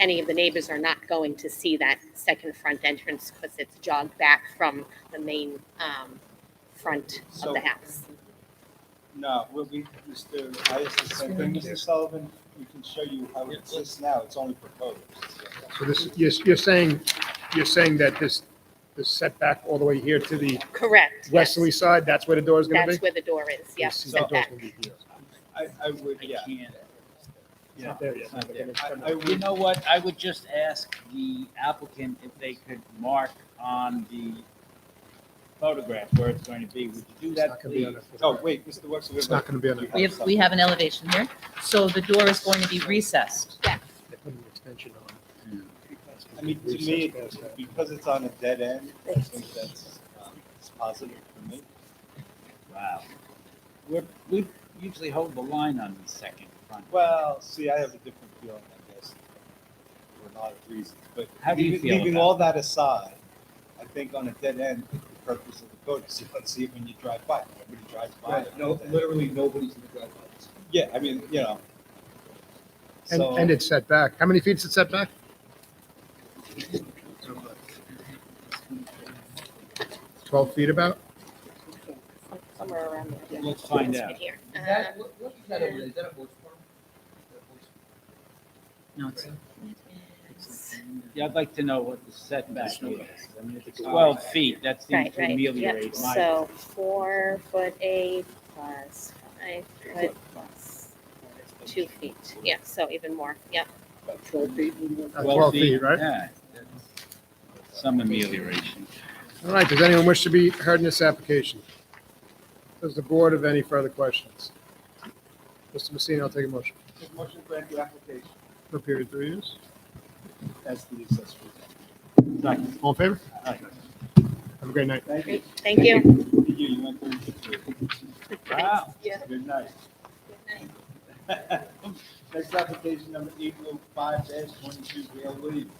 any of the neighbors are not going to see that second front entrance because it's jogged back from the main front of the house. No, Mr. Hayes is saying, Mr. Sullivan, we can show you how it exists now, it's only proposed. So this, you're saying that this setback all the way here to the Correct. yes. westerly side, that's where the door is going to be? That's where the door is, yep, This is the door's setback. gonna be here. I would, yeah. It's not there yet. I You would, know what, I would just ask the applicant if they could mark on the photograph where it's going to be. Would you do It's that, not gonna be on please? the- oh, wait, Mr. Wexler. It's not going to be on the. We have an elevation here. So the door is going to be recessed. They put an extension on. I mean, to me, because it's on a dead end, I think that's, it's positive for me. Wow. We usually hold the line on the second front. Well, see, I have a different feeling, I guess, for a lot of reasons, but How do you feel leaving about all that aside, I think on a dead end, the purpose of the code is to see it when you drive by, nobody drives by. it. No, literally nobody's in the driveway. Yeah, I mean, you know. And, So, and it's set back. How many feet is it set back? 12 feet about? Somewhere around there. Let's find It's out. right here. Is that, what is that over there? Is that a horse farm? No, it's, Yeah, I'd like to know what the setback is. I mean, if it's 12 feet, that seems Right, to right, yep. ameliorate my. So 4'8" plus 5 foot plus 2 feet. Yeah, so even more, yep. About 12 feet? 12 feet, right? Yeah. Some amelioration. All right, does anyone wish to be heard in this application? Does the board have any further questions? Mr. Messina, I'll take a motion. make a motion to grant the application For a period of 3 years. as the accessory. Second. All in favor? Aye. Have a great night. Thank you. Great, thank you. Thank you, you went through it. Wow. Yeah. Good night. Next application number 805-22, Gail Williams.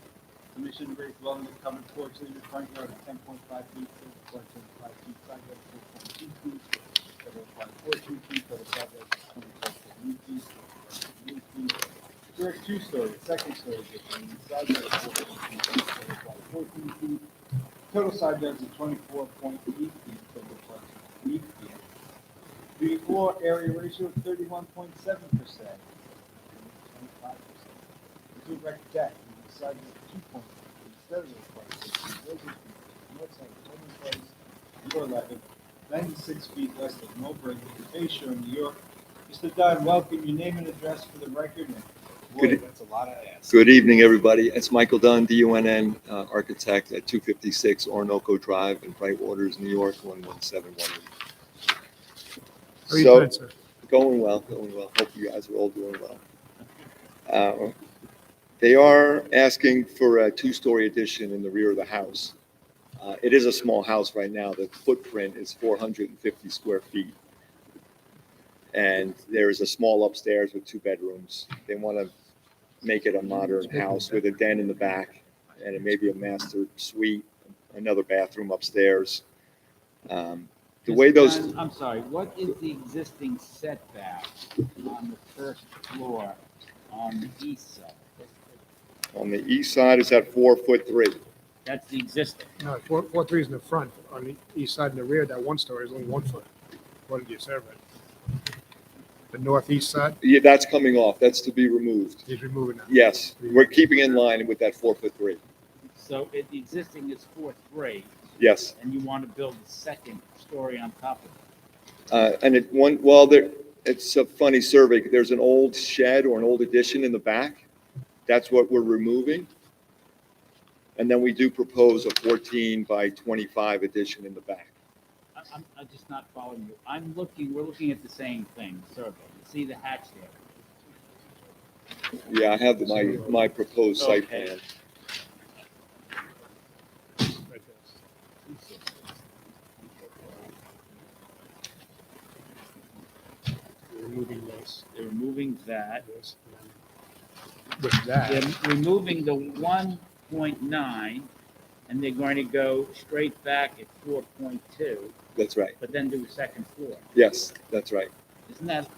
Permission to raise dwelling with covered porch, leave the front yard at 10.5 feet, 4.75 feet, side yard 4.2 feet, total front 14 feet, total side yard 24.8 feet, rear 2-story, second story addition, side yard 14 feet, total front 14 feet, total side yards of 24.8 feet, total front 8 feet. The floor area ratio of 31.7%. 25%. The two-rec deck, the side yard 2.8 feet, instead of the north side of 7 place, door 11, 96 feet west of Millbrae, Bay Shore, New York. Mr. Dunn, welcome. Your name and address for the record, and Boy, that's a lot of ass. Good evening, everybody. It's Michael Dunn, DUNN, architect at 256 Orinoco Drive in Brightwaters, New York, 11718. How are you doing, sir? Going well, going well. Hope you guys are all doing well. They are asking for a two-story addition in the rear of the house. It is a small house right now. The footprint is 450 square feet. And there is a small upstairs with 2 bedrooms. They want to make it a modern house with a den in the back and it may be a master suite, another bathroom upstairs. The way those, I'm sorry, what is the existing setback on the first floor on the east side? on the east side is at 4'3". That's the existing. No, 4'3" is in the front. On the east side and the rear, that 1 story is only 1 foot. What did you say, right? The northeast side, Yeah, that's coming off. That's to be removed. he's removing that. Yes, we're keeping in line with that 4'3". So the existing is 4'3", Yes. and you want to build a second story on top of it. It's a funny survey. There's an old shed or an old addition in the back. That's what we're removing. And then we do propose a 14 by 25 addition in the back. I'm just not following you. We're looking at the same thing, survey. You see the hatch there? Yeah, I have my proposed site Okay. plan. Right there. We're removing this. They're removing that. With that, They're removing the 1.9, and they're going to go straight back at 4.2, That's right. but then do a second floor. Yes, that's right. Isn't that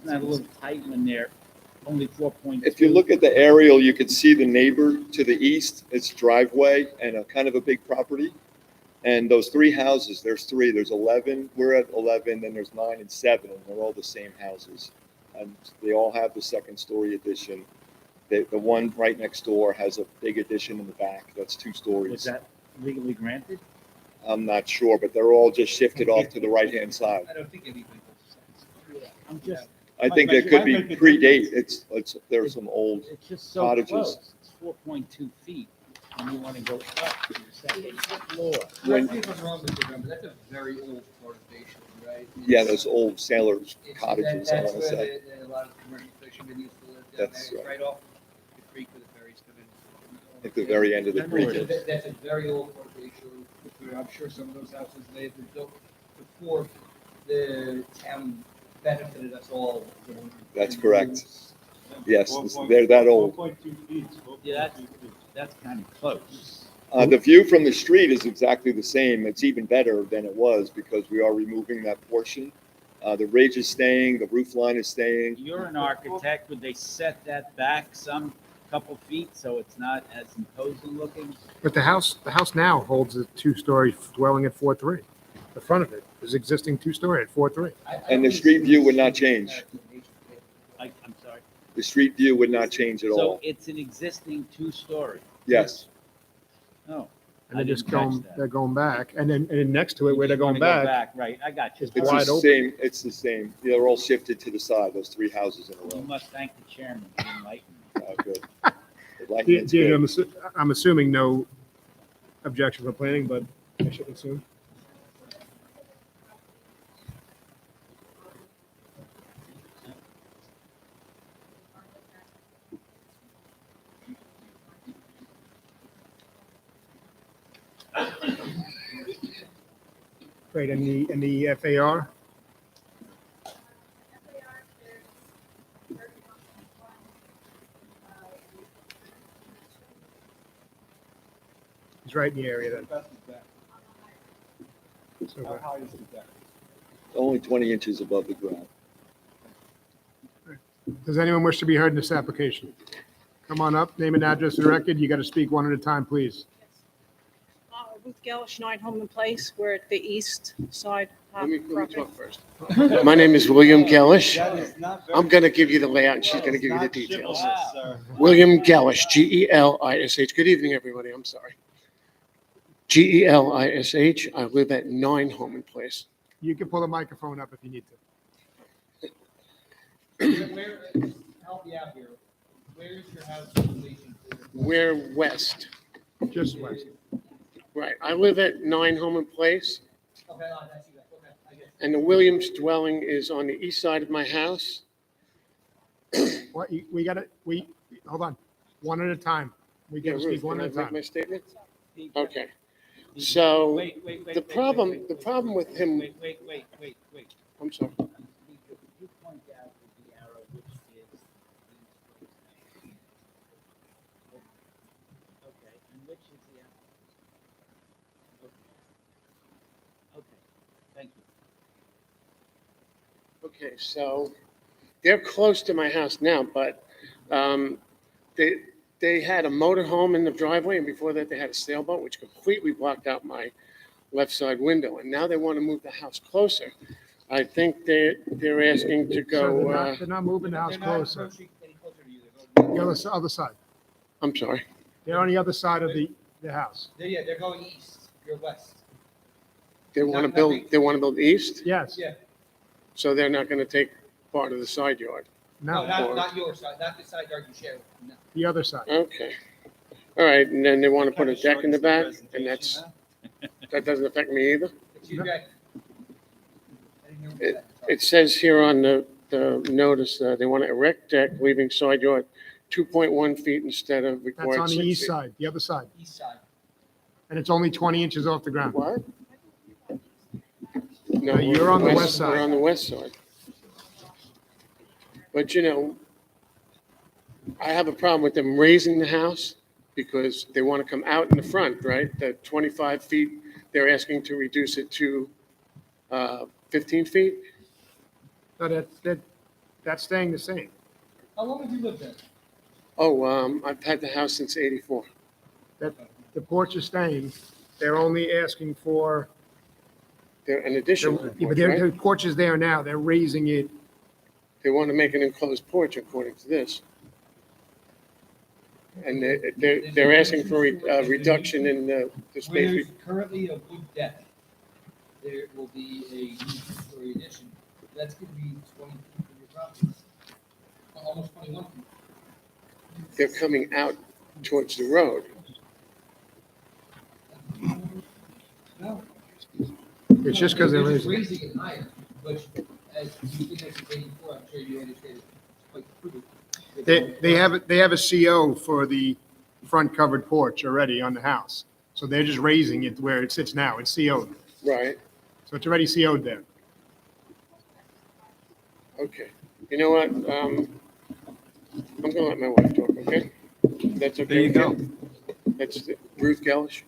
a little tight when they're only 4.2? If you look at the aerial, you can see the neighbor to the east, it's driveway and a kind of a big property. And those 3 houses, there's 3, there's 11, we're at 11, then there's 9 and 7, and they're all the same houses. And they all have the second story addition. The one right next door has a big addition in the back, that's 2 stories. Was that legally granted? I'm not sure, but they're all just shifted off to the right-hand side. I don't think anything makes sense. I'm just, I think there could be predate, there's some old it's just so cottages. close. It's 4.2 feet, and you want to go up to the second floor. When- Correct me if I'm wrong, Mr. Dunn, but that's a very old part of Bayshore, right? Yeah, those old sailors cottages, I That's want to where say. a lot of the commercial fishermen used to live down That's there. It's right. right off the creek where the ferries come in. At the very end of the I know where creek. it is. That's a very old part of Bayshore. I'm sure some of those houses may have been built before the town benefited us all. That's correct. Yes, they're that old. 4.2 feet. Yeah, that's kind of close. The view from the street is exactly the same. It's even better than it was because we are removing that portion. The ridge is staying, the roof line is staying. You're an architect, would they set that back some couple feet so it's not as imposing looking? but the house now holds a 2-story dwelling at 4'3". The front of it is existing 2-story at 4'3". And the street view would not change. I'm sorry. The street view would not change at So all. it's an existing 2-story? Yes. Oh. And I they're just didn't catch going, that. they're going back. And then next to it, where they're You going wanna go back, Right, I got you. It's the wide open. same, it's the same. They're all shifted to the side, those 3 houses in a You row. must thank the chairman for enlightening me. Oh, good. The lighting's Deirdre, good. I'm assuming no objection from planning, but I should assume. Great, and the FAR? It's right in the area then. So, How high is the deck? Only 20 inches above the ground. does anyone wish to be heard in this application? Come on up, name and address for the record. You got to speak one at a time, please. Ruth Galish, 9 Holman Place. We're at the east side. Let me talk first. My name is William Gallish. I'm going to give you the layout and she's going to give you the details. William Gallish, G-E-L-I-S-H. Good evening, everybody. I'm sorry. G-E-L-I-S-H. I live at 9 Holman Place. You can pull the microphone up if you need to. Help you out here. Where's your house in relation to? We're west. Just west. Right. I live at 9 Homan Place, Okay, I see that, okay, I get it. and the Williams dwelling is on the east side of my house. What, we gotta, hold on, one at a time. We Yeah, gotta Ruth, speak one can I at a make time. my statement? Okay. So Wait, wait, wait. the wait, problem, wait, the wait, problem with him, Wait. I'm sorry. You point out with the arrow which is. Okay, and which is the arrow? Okay, thank you. Okay, so they're close to my house now, but they had a motor home in the driveway, and before that, they had a sailboat, which completely blocked out my left side window. And now they want to move the house closer. I think they're asking to So go, they're not moving the house They're not closer. approaching any closer to you, they're going. The other side. I'm sorry. They're on the other side of the house. They're going east, you're west. They want to build east, Yes. Yeah, so they're not going to take part of the side yard. no, No, not your side, not the side yard you share, no. the other side. Okay. All right, and then they want to put a Kinda deck in the shortens back, the and presentation, that doesn't affect me either. Excuse me, I didn't hear that. It says here on the notice, they want to erect deck, leaving side yard 2.1 feet instead of That's required on the 6 east feet. side, the other side. East side. And it's only 20 inches off the ground. What? No, you're on the west side. We're on the west side. But I have a problem with them raising the house because they want to come out in the front, right? The 25 feet, they're asking to reduce it to 15 feet. So that's staying the same. How long have you lived there? Oh, I've had the house since 84. The porch is staying. They're only asking for, They're an addition, yeah, but the porch is there now. They're raising it. They want to make an enclosed porch according to this. And they're asking for a reduction in the Where space. there's currently a wood deck, there will be a two-story addition. That's gonna be 20 feet from your property. Almost 21 feet. They're coming out towards the road. No. It's just because they're They're just raising. raising it higher, but as you've been there since 84, I'm sure you understand it's quite prudent. They have a CO for the front covered porch already on the house. So they're just raising it where it sits now. It's CO'd. Right, So it's already CO'd there. okay. You know what? I'm gonna let my wife talk, okay? That's okay. There you with go. That's Ruth Gellish.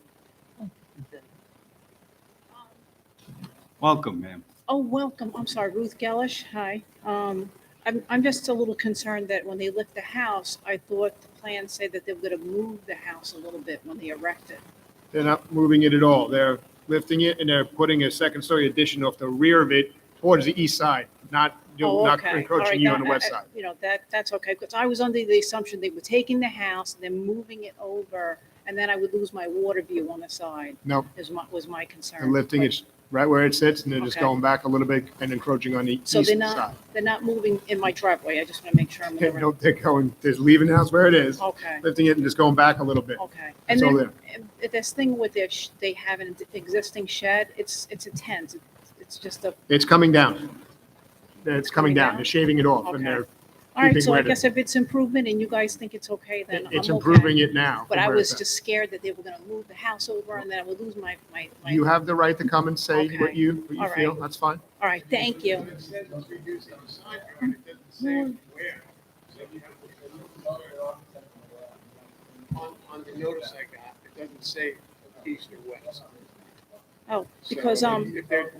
Welcome, ma'am. Oh, welcome. I'm sorry, Ruth Gellish. Hi. I'm just a little concerned that when they lift the house, I thought the plan said that they were going to move the house a little bit when they erect it. They're not moving it at all. They're lifting it and they're putting a second story addition off the rear of it towards the east side, not Oh, okay. All encroaching right, you on the that- west side. You know, that's okay, because I was under the assumption they were taking the house, then moving it over, and then I would lose my water view on the side, Nope, was my concern. they're lifting But- it right where it sits and they're just Okay. going back a little bit and encroaching on the east So they're side. not moving in my driveway. I just want to make sure I'm in the right. They're going, they're leaving the house where it is, Okay, lifting it and just going back a little bit. okay. And It's all then there. this thing with their, they have an existing shed, it's a tent. It's just a, It's coming down. It's coming Coming down. down? They're shaving it off and Okay. they're all right, keeping so I where it guess is. if it's improvement and you guys think it's okay, then I'm It's okay. improving it now. But from I where was it's at. just scared that they were gonna move the house over and then I would lose my. You have the right to come and say what Okay. you All feel. right. That's fine. All right, thank you. On the notice I got, it doesn't say east or west. Oh, because, So, if they're-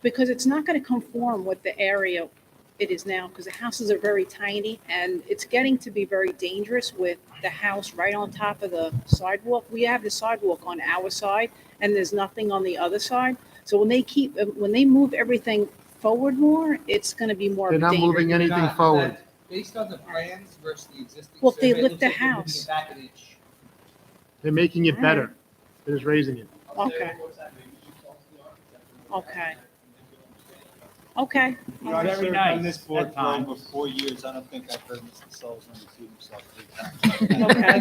because it's not gonna conform with the area it is now, because the houses are very tiny and it's getting to be very dangerous with the house right on top of the sidewalk. We have the sidewalk on our side and there's nothing on the other side. So when they move everything forward more, it's gonna be more They're not dangerous. moving anything forward. Based on the plans versus the existing. Well, if they survey, it lift looks the like they're moving house. it back an inch. They're making it All better. They're just raising it. Okay. Okay. Okay. You know, I've Very served on nice. this board At for times. over 4 years. I don't think I've heard Mr. Sullivan repeat himself 3 times. Okay.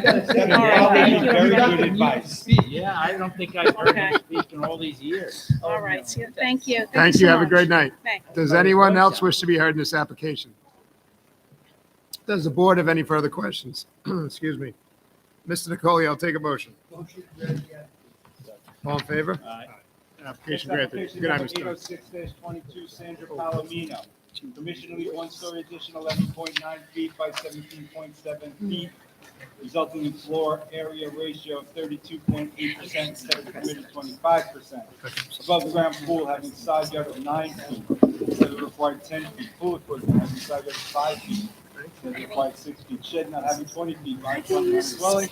Yeah, All right, Probably thank you. very good Nothing new to advice. speak. Yeah, I don't think I've heard Okay. him speak in all these years. All right, so thank you. Thank so you. Have a much. great night. Thanks. Does anyone else wish to be heard in this application? Does the board have any further questions? Excuse me. Mr. Nicoli, I'll take a motion. All in favor? Aye. Application Next granted. application Good night, number Mr. 806-22, Sandra Palomino. Permission to leave one-story addition 11.9 feet by 17.7 feet, resulting in floor area ratio of 32.8% instead of permitted 25%. Above-ground pool having side yard of 9 feet instead of required 10 feet. Pool equipment having side yard of 5 feet instead of required 6 feet. Shed not having 20 feet by front line dwelling.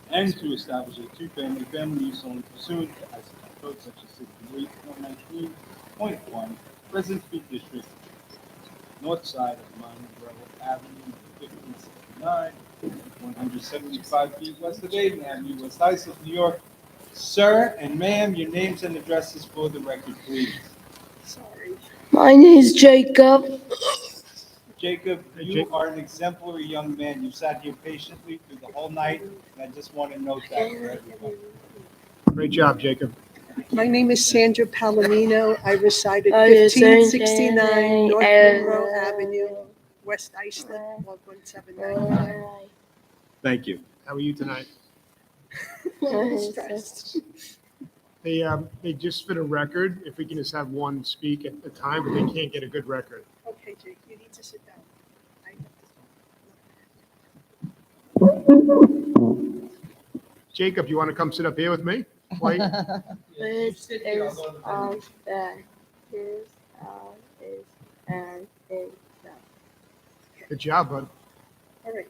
And to establish a two-family family use only pursuant to Idaho Code Section 68.19.1, Residence B District, north side of Montreal Avenue, 1569, 175 feet west of Aiden Avenue, West Islip, New York. Sir and ma'am, your names and addresses for the record, please. My name is Jacob. Jacob, you are an exemplary young man. You sat here patiently through the whole night, and I just want to note that for everyone. Great job, Jacob. My name is Sandra Palomino. I reside at Oh, yes, 1569 North and- Monroe Avenue, West Islip, 11795. Thank you. How are you tonight? Stressed. They just for the record, if we can just have one speak at a time, but they can't get a good record. Okay, Jake, you need to sit down. Jacob, you want to come sit up here with me? White? This is all that is and is that. Good job, bud. All right.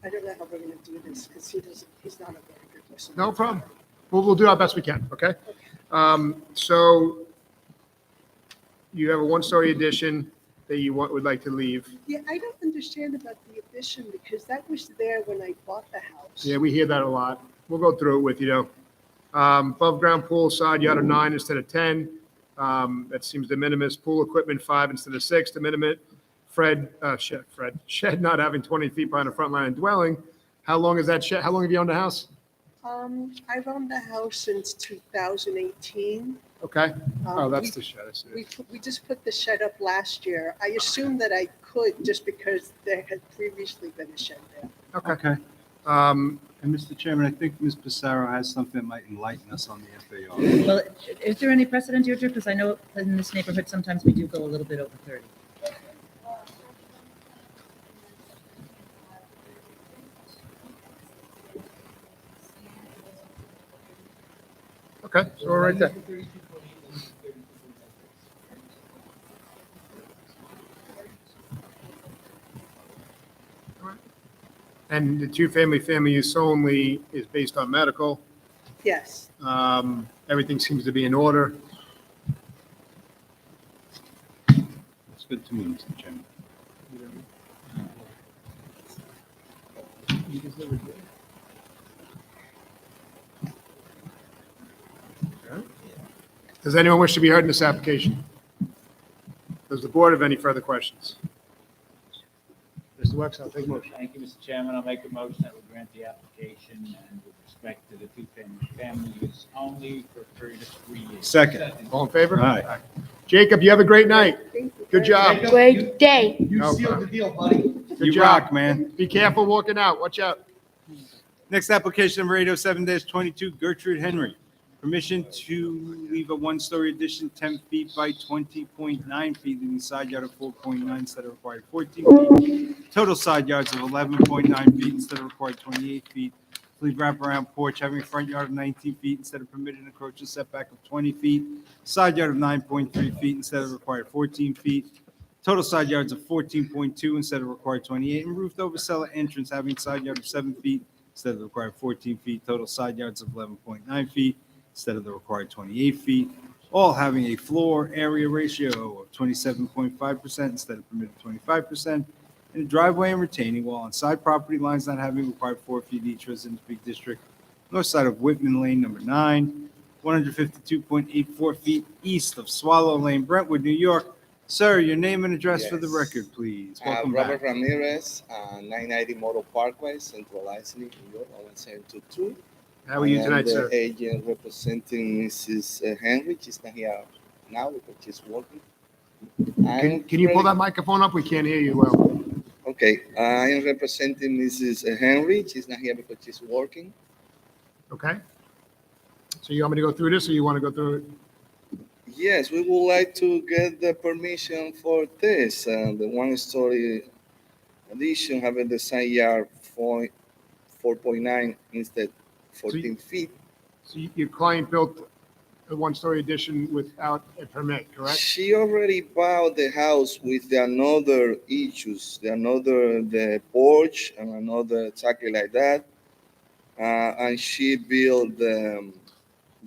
I don't know how we're gonna do this because he's not a very good listener. No problem. We'll do our best we can, okay? So you have a one-story addition that you would like to leave. Yeah, I don't understand about the addition because that was there when I bought the house. Yeah, we hear that a lot. We'll go through it with you, though. Above-ground pool, side yard of 9 instead of 10. That seems de minimis. Pool equipment, 5 instead of 6, de minimis. Shed not having 20 feet behind the front line of dwelling. How long is that shed? How long have you owned the house? I've owned the house since 2018. Okay. Oh, that's we- the shed. I see it. We just put the shed up last year. I assumed that I could just because there had previously been a shed there. Okay. And Mr. Chairman, I think Ms. Pissarro has something that might enlighten us on the FAR. Well, is there any precedent here, Drew? Because I know in this neighborhood, sometimes we do go a little bit over 30. Okay, so we're right there. And the family use only is based on medical. Yes. Everything seems to be in order. It's good to me, Mr. Chairman. Does anyone wish to be heard in this application? Does the board have any further questions? Mr. Wex, I'll take a motion. Thank you, Mr. Chairman. I'll make a motion that we grant the application and with respect to the family use only for a period of 3 years. Second. All in favor? Aye. Jacob, you have a great night. Good job. Great day. No sealed problem. the deal, buddy. Good You job. rock, man. Be careful walking out. Watch out. Next application, number 807-22, Gertrude Henry. Permission to leave a one-story addition 10 feet by 20.9 feet, leaving side yard of 4.9 instead of required 14 feet. Total side yards of 11.9 feet instead of required 28 feet. Leave wraparound porch having a front yard of 19 feet instead of permitted encroachment setback of 20 feet. Side yard of 9.3 feet instead of required 14 feet. Total side yards of 14.2 instead of required 28. And roofed over cellar entrance having side yard of 7 feet instead of the required 14 feet. Total side yards of 11.9 feet instead of the required 28 feet, all having a floor area ratio of 27.5% instead of permitted 25%, and a driveway and retaining wall on side property lines not having required 4 feet each, Residence B District, north side of Whitman Lane, number 9, 152.84 feet east of Swallow Lane, Brentwood, New York. Sir, your name and address for the Yes. record, please. Welcome Robert back. Ramirez, 990 Motor Parkway, Central Isley, New York, 01722. How are you tonight, I am sir? the agent representing Mrs. Henry. She's not here now because she's working. Can you pull that microphone up? We can't hear you well. Okay, I am representing Mrs. Henry. She's not here because she's working. Okay? So you want me to go through this or you want to go through it? Yes, we would like to get the permission for this. The one-story addition having the side yard 4.9 instead 14 feet. So your client built a one-story addition without a permit, correct? She already bought the house with another issues, the porch and another exactly like that. And she built the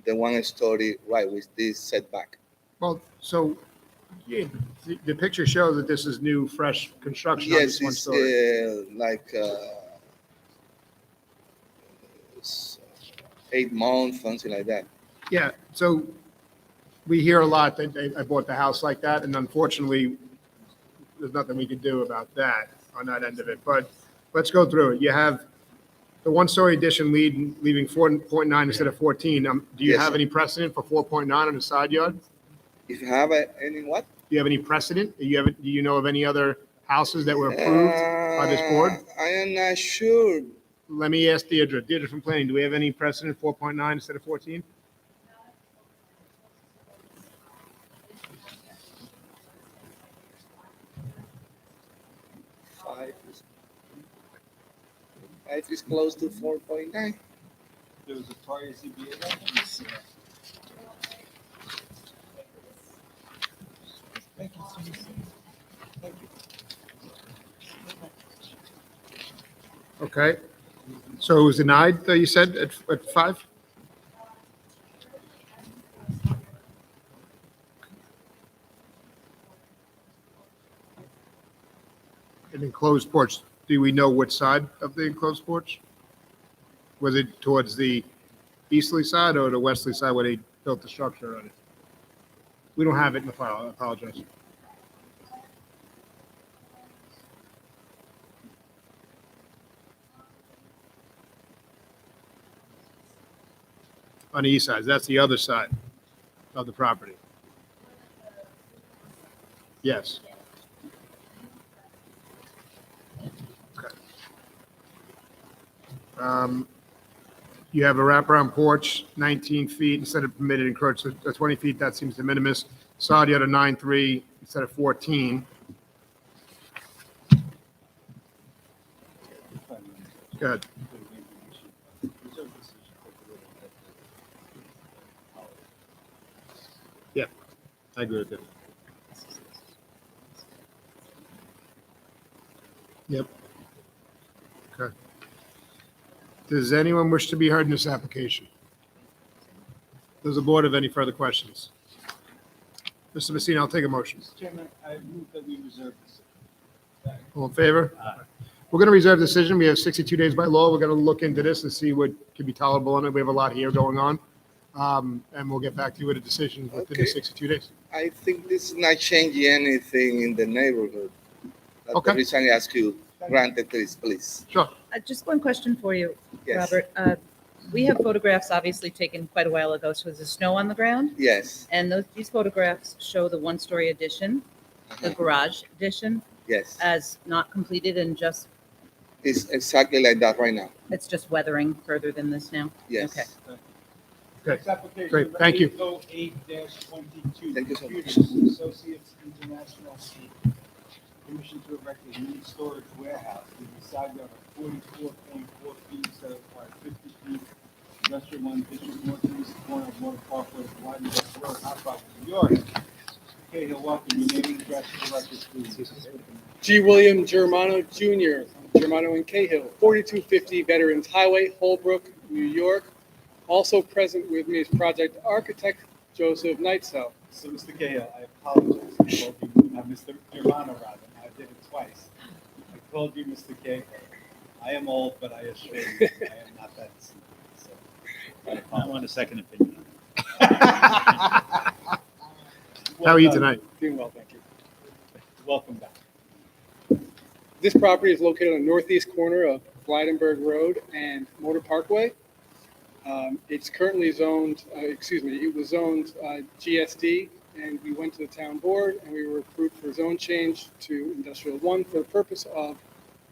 one-story right with this setback. Well, so yeah, the picture shows that this is new, fresh construction on Yes, this one it's story. like 8 months, something like that. Yeah, so we hear a lot that I bought the house like that, and unfortunately, there's nothing we can do about that on that end of it. But let's go through it. You have the one-story addition leaving 4.9 instead of 14. Do you Yes, have sir. any precedent for 4.9 on the side yard? If you have any what? Do you have any precedent? Do you know of any other houses that were approved by this board? I am not sure. Let me ask Deirdre. Deirdre from planning, do we have any precedent 4.9 instead of 14? Five is close to 4.9. There was a prior ZBA reference. Thank you. Thank you. Okay. So it was denied, you said, at 5? An enclosed porch. Do we know which side of the enclosed porch? Was it towards the easterly side or the westerly side where they built the structure on it? We don't have it in the file. I apologize. On the east side. That's the other side of the property. Yes. Okay. You have a wraparound porch, 19 feet instead of permitted encroachment, 20 feet, that seems de minimis. Side yard of 9.3 instead of 14. Go ahead. Yeah, I agree with that. Yep. Okay. Does anyone wish to be heard in this application? Does the board have any further questions? Mr. Messina, I'll take a motion. Mr. Chairman, I move that we reserve this. All in favor? We're going to reserve decision. We have 62 days by law. We're going to look into this and see what can be tolerable on it. We have a lot here going on. And we'll get back to you with a decision within the Okay. 62 days. I think this is not changing anything in the neighborhood. That's Okay. the reason I ask you, granted this, please. Sure. Just one question for you, Yes. Robert. We have photographs obviously taken quite a while ago, so is there snow on the ground? Yes, And these photographs show the one-story addition, the garage addition, yes. as not completed and just, It's exactly like that right now. it's just weathering further than this now? Yes. Okay. Next application, Great, thank you. 808-22. Thank you so much. Computers Associates International, Inc. Permission to erect a new storage warehouse with a side yard of 44.4 feet instead of 50 feet. Industrial one, District Northeast, corner of Motor Parkway, Whitey Road, Hot Box, New York. Okay, you're welcome. Your name and address for the record, please. G. William Germano Jr., Germano and Cahill, 4250 Veterans Highway, Holbrook, New York. Also present with me is project architect Joseph Neitzel. So, Mr. Cahill, I apologize. I called you, Mr. Germano, rather. I did it twice. I called you Mr. Cahill. I am old, but I assure you, I am not that. So, I want a second opinion. How are you tonight? Doing well, thank you. Welcome back. This property is located on the northeast corner of Blydenburg Road and Motor Parkway. It's currently zoned, it was zoned GSD, and we went to the town board and we were approved for zone change to industrial 1 for the purpose of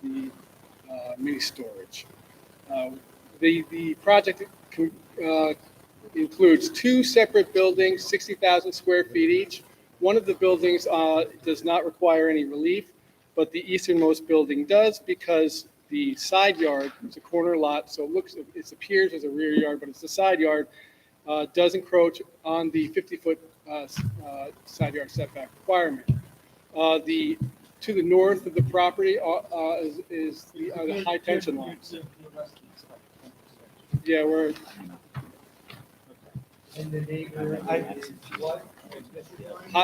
the mini storage. The project includes 2 separate buildings, 60,000 square feet each. One of the buildings does not require any relief, but the easternmost building does because the side yard, it's a corner lot, so it appears as a rear yard, but it's the side yard, does encroach on the 50-foot side yard setback requirement. To the north of the property are the high tension lines. Yeah, we're, And the neighbor is what?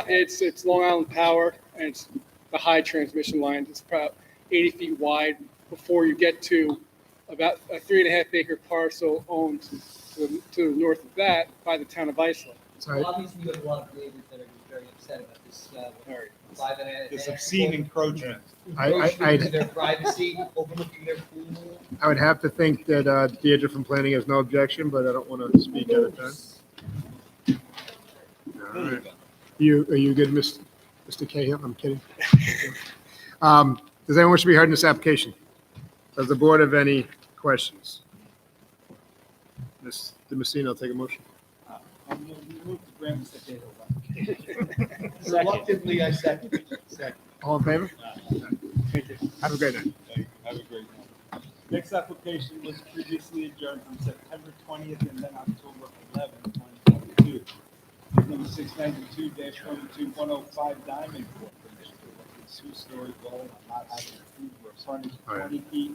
it's Long Island Power, and it's the high transmission line. It's about 80 feet wide before you get to about a 3.5 acre parcel owned to the north of that by the town of Iceland. Well, obviously, you have a lot of neighbors that are very upset about this, 5.5. This obscene encroachment. Encroachment into their privacy, overlooking their pool. I would have to think that Deirdre from planning has no objection, but I don't want to speak out of turn. All right. Are you good, Mr. Cahill? I'm kidding. Does anyone wish to be heard in this application? Does the board have any questions? Mr. Messina, I'll take a motion. Move to grant Mr. Cahill. Reluctantly, I second. All in favor? Have a great night. Have a great night. Next application was previously adjourned from September 20th and then October 11th, 2022. Number 692-22-105 Diamond Court. A 2-story dwelling on lot having approved for a frontage of 20 feet.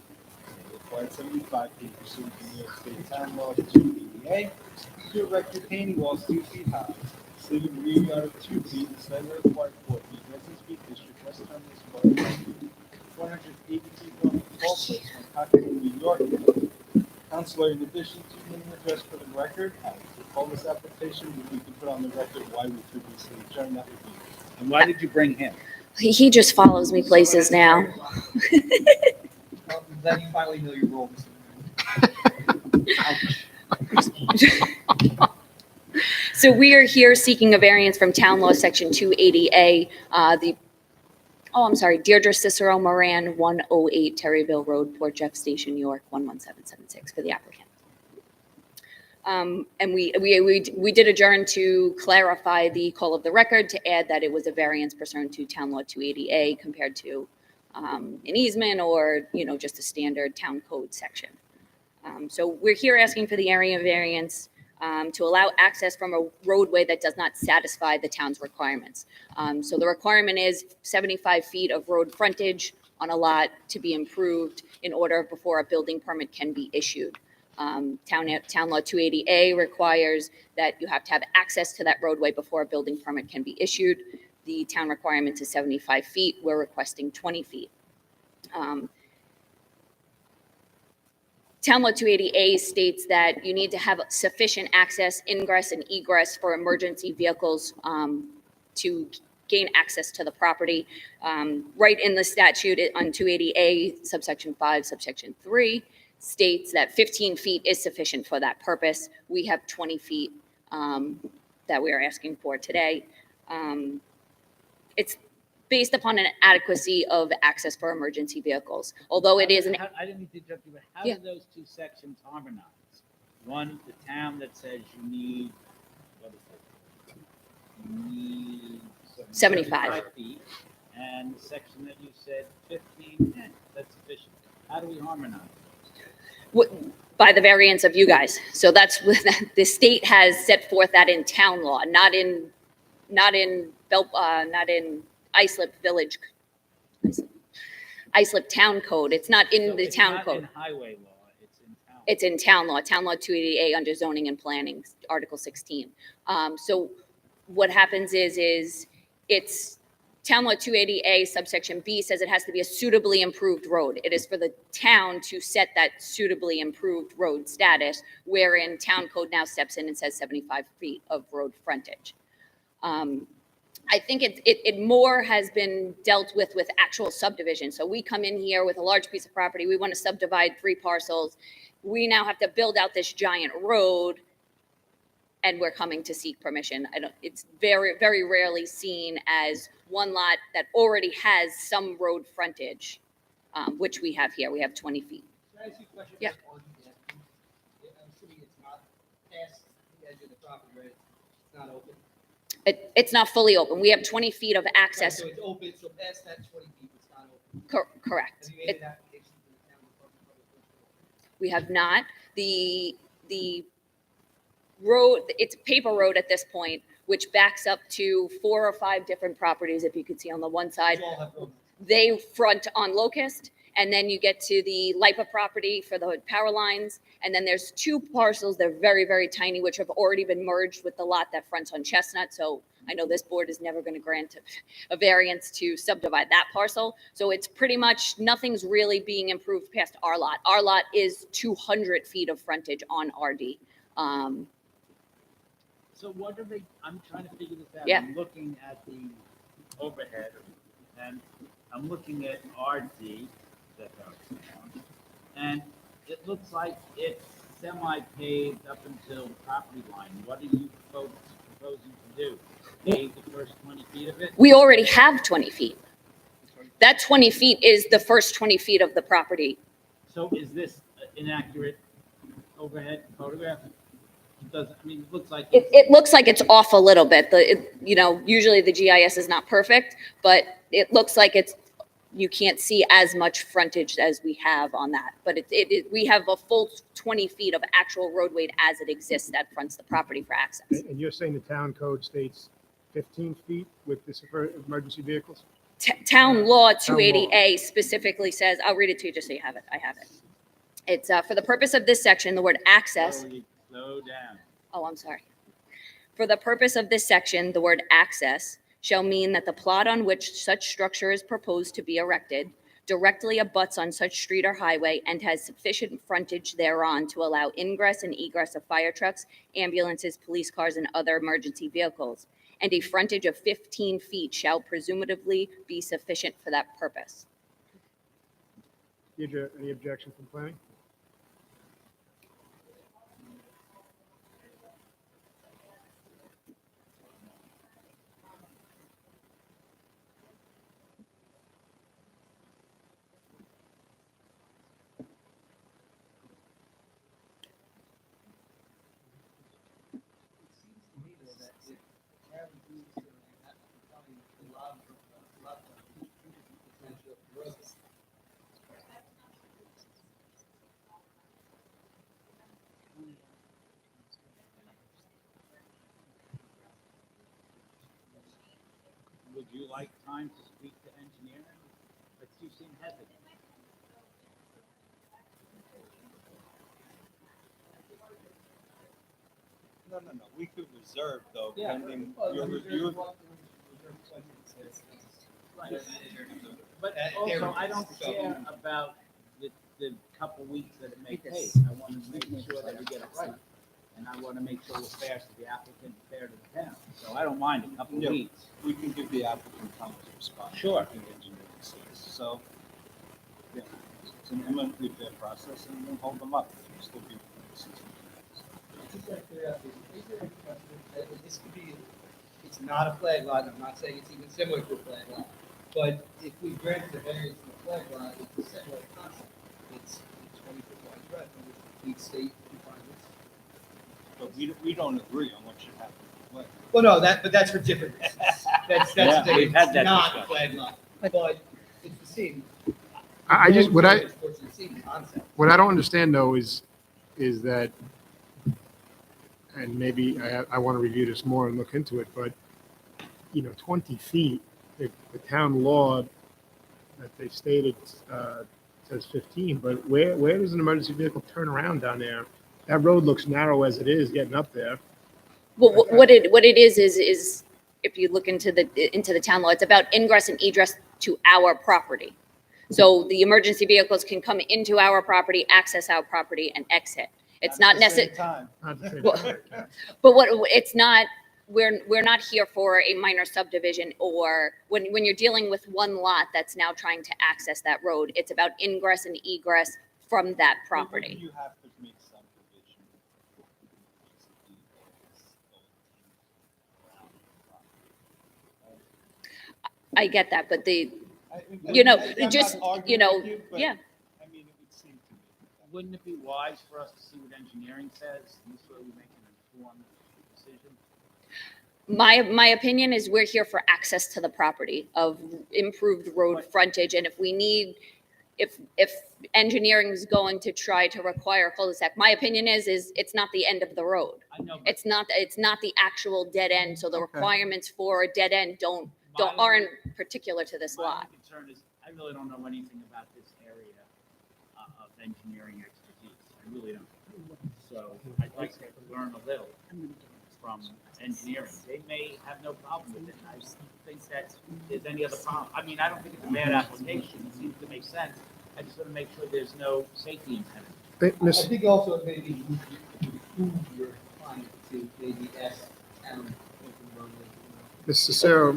Required 75 feet pursuant to New York State Town Law 280A. To erect retaining walls 2 feet high. Sleeping rear yard of 2 feet, and slightly required 4 feet. Residence Beach District, West Terminus, 180 feet from the fall place on Cockney, New York. Counselor, in addition to name and address for the record, to call this application, we can put on the record why we previously adjourned that review. And why did you bring him? He just follows me places now. Well, then you finally know your role. So we are here seeking a variance from Town Law Section 280A, Deirdre Cicero Moran, 108 Terryville Road, Port Jeff Station, New York, 11776 for the applicant. And we did adjourn to clarify the call of the record to add that it was a variance pursuant to Town Law 280A compared to an easement or, just a standard town code section. So we're here asking for the area variance to allow access from a roadway that does not satisfy the town's requirements. So the requirement is 75 feet of road frontage on a lot to be improved in order before a building permit can be issued. Town Law 280A requires that you have to have access to that roadway before a building permit can be issued. The town requirement is 75 feet. We're requesting 20 feet. Town Law 280A states that you need to have sufficient access, ingress, and egress for emergency vehicles to gain access to the property. Right in the statute on 280A, subsection 5, subsection 3, states that 15 feet is sufficient for that purpose. We have 20 feet that we are asking for today. It's based upon an adequacy of access for emergency vehicles, although it is an. I didn't mean to interrupt you, but how Yeah. do those two sections harmonize? One, the town that says you need, what is it? You need 75 feet, and the section that you said 15, that's sufficient. How do we harmonize? By the variance of you guys. So that's what the state has set forth that in town law, not in Islip Village, Islip Town Code. It's not in the town It's not code. in highway law, it's in town. It's in town law 280A under zoning and planning, Article 16. So what happens is it's Town Law 280A subsection B says it has to be a suitably improved road. It is for the town to set that suitably improved road status, wherein town code now steps in and says 75 feet of road frontage. I think it more has been dealt with actual subdivision. So we come in here with a large piece of property, we want to subdivide 3 parcels. We now have to build out this giant road, and we're coming to seek permission. It's very, very rarely seen as one lot that already has some road frontage, which we have here. We have 20 feet. Can I ask you a question? Yeah. On the deck? I'm assuming it's not past the edge of the property, right? It's not open. It's not fully open. We have 20 feet of Right, access. so it's open, so past that 20 feet, it's not open. Correct. Have you made an application to the town Department of Public Works? We have not. The road, it's a paper road at this point, which backs up to 4 or 5 different properties, if you could see on the one side. Which all have road. They front on Locust, and then you get to the LIPA property for the power lines, and then there's 2 parcels, they're very, very tiny, which have already been merged with the lot that fronts on Chestnut, so I know this board is never going to grant a variance to subdivide that parcel, so it's pretty much, nothing's really being improved past our lot. Our lot is 200 feet of frontage on RD. So what are they, I'm trying to figure this out. Yeah. I'm looking at the overhead, and I'm looking at RD, that's our town, and it looks like it's semi-paved up until the property line. What are you folks proposing to do? Pave the first 20 feet of it? We already have 20 feet. That 20 feet is the first 20 feet of the property. So is this an inaccurate overhead photograph? It doesn't, I mean, it looks like. It looks like it's off a little bit. Usually the GIS is not perfect, but it looks like you can't see as much frontage as we have on that. But we have a full 20 feet of actual roadway as it exists that fronts the property for access. And you're saying the town code states 15 feet with this for emergency vehicles? Town Law 280A specifically says, I'll read it to you just so you have it. I have it. It's for the purpose of this section, the word access. Slow down. Oh, I'm sorry. For the purpose of this section, the word access shall mean that the plot on which such structure is proposed to be erected directly abuts on such street or highway and has sufficient frontage thereon to allow ingress and egress of fire trucks, ambulances, police cars, and other emergency vehicles. And a frontage of 15 feet shall presumably be sufficient for that purpose. Deirdre, any objection from planning? Would you like time to speak to engineering? But you seem hesitant. No, we could reserve though, Yeah. pending your review. Right. But also, I don't care about the couple weeks that it may take. I want to make sure that we get it right. And I want to make sure we're fair to the applicant, fair to the town. So I don't mind a couple Yeah. weeks. We can give the applicant time to respond. Sure. To the engineering service. So, yeah, it's an eminently fair process and we'll hold them up. It'll still be. Just out of curiosity, is there any question, this could be, it's not a flag lot, I'm not saying it's even similar to a flag lot, but if we grant the variance to a flag lot, it's a similar concept. It's 20-foot wide breadth, and it meets state requirements. But we don't agree on what should happen. What- Well, no, but that's for different reasons. That's Yeah, the thing, we've had it's that not a discussion. flag lot, but it's the same. I just, It's the same concept. what I don't understand though is that, and maybe I want to review this more and look into it, but, 20 feet, the town law that they stated says 15, but where does an emergency vehicle turn around down there? That road looks narrow as it is getting up there. Well, what it is if you look into the town law, it's about ingress and egress to our property. So the emergency vehicles can come into our property, access our property, and exit. It's not necessary. But what, it's not, we're not here for a minor subdivision, or when you're dealing with one lot that's now trying to access that road, it's about ingress and egress from that property. You have to make subdivision. I get that, but the, I'm you know, not just, arguing you know, with you, but, yeah. I mean, it would seem to me. Wouldn't it be wise for us to see what engineering says? And this way we make an informed decision. My opinion is we're here for access to the property of improved road frontage, and if we need, if engineering is going to try to require a cul-de-sac, my opinion is it's not the end of the road. I know, but It's not the actual dead end, so the Okay. requirements for a dead end aren't particular to this my lot. only concern is, I really don't know anything about this area of engineering expertise. I really don't. So I'd like to learn a little from engineering. They may have no problem with it. I just think that there's any other problem. I mean, I don't think it's a bad application. It seems to make sense. I just want to make sure there's no safety impediment. Hey, Miss- I think also it maybe you move your client to maybe ask Adam. Ms. Cicero,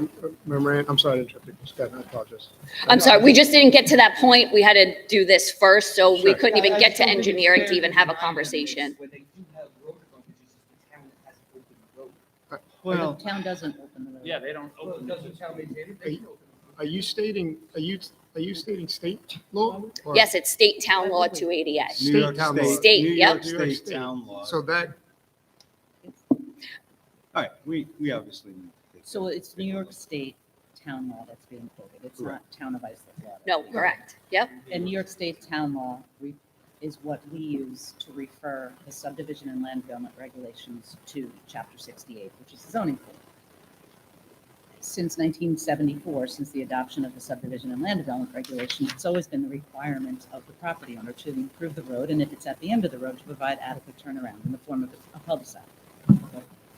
I'm sorry to interrupt you. Scott, I apologize. I'm sorry, we just didn't get to that point. We had to do this first, so we Sure. couldn't even I get just to don't think it's engineering fair to even to have a deny them conversation. this when they do have road frontages, the town hasn't opened the road. Well, The town doesn't open the road. Yeah, they don't Well, open the doesn't town maintain it? They can open it. Are you stating state law? or- Yes, it's state town law 288. New State York town law. State. State, New yep. York State town law. So that, All right, we obviously need to take So a- it's New York State town law that's being quoted. It's not town of Islip law. No, correct. Yep. And New York State town law is what we use to refer the subdivision and land development regulations to Chapter 68, which is the zoning code. Since 1974, since the adoption of the subdivision and land development regulation, it's always been the requirement of the property owner to improve the road, and if it's at the end of the road, to provide adequate turnaround in the form of a cul-de-sac.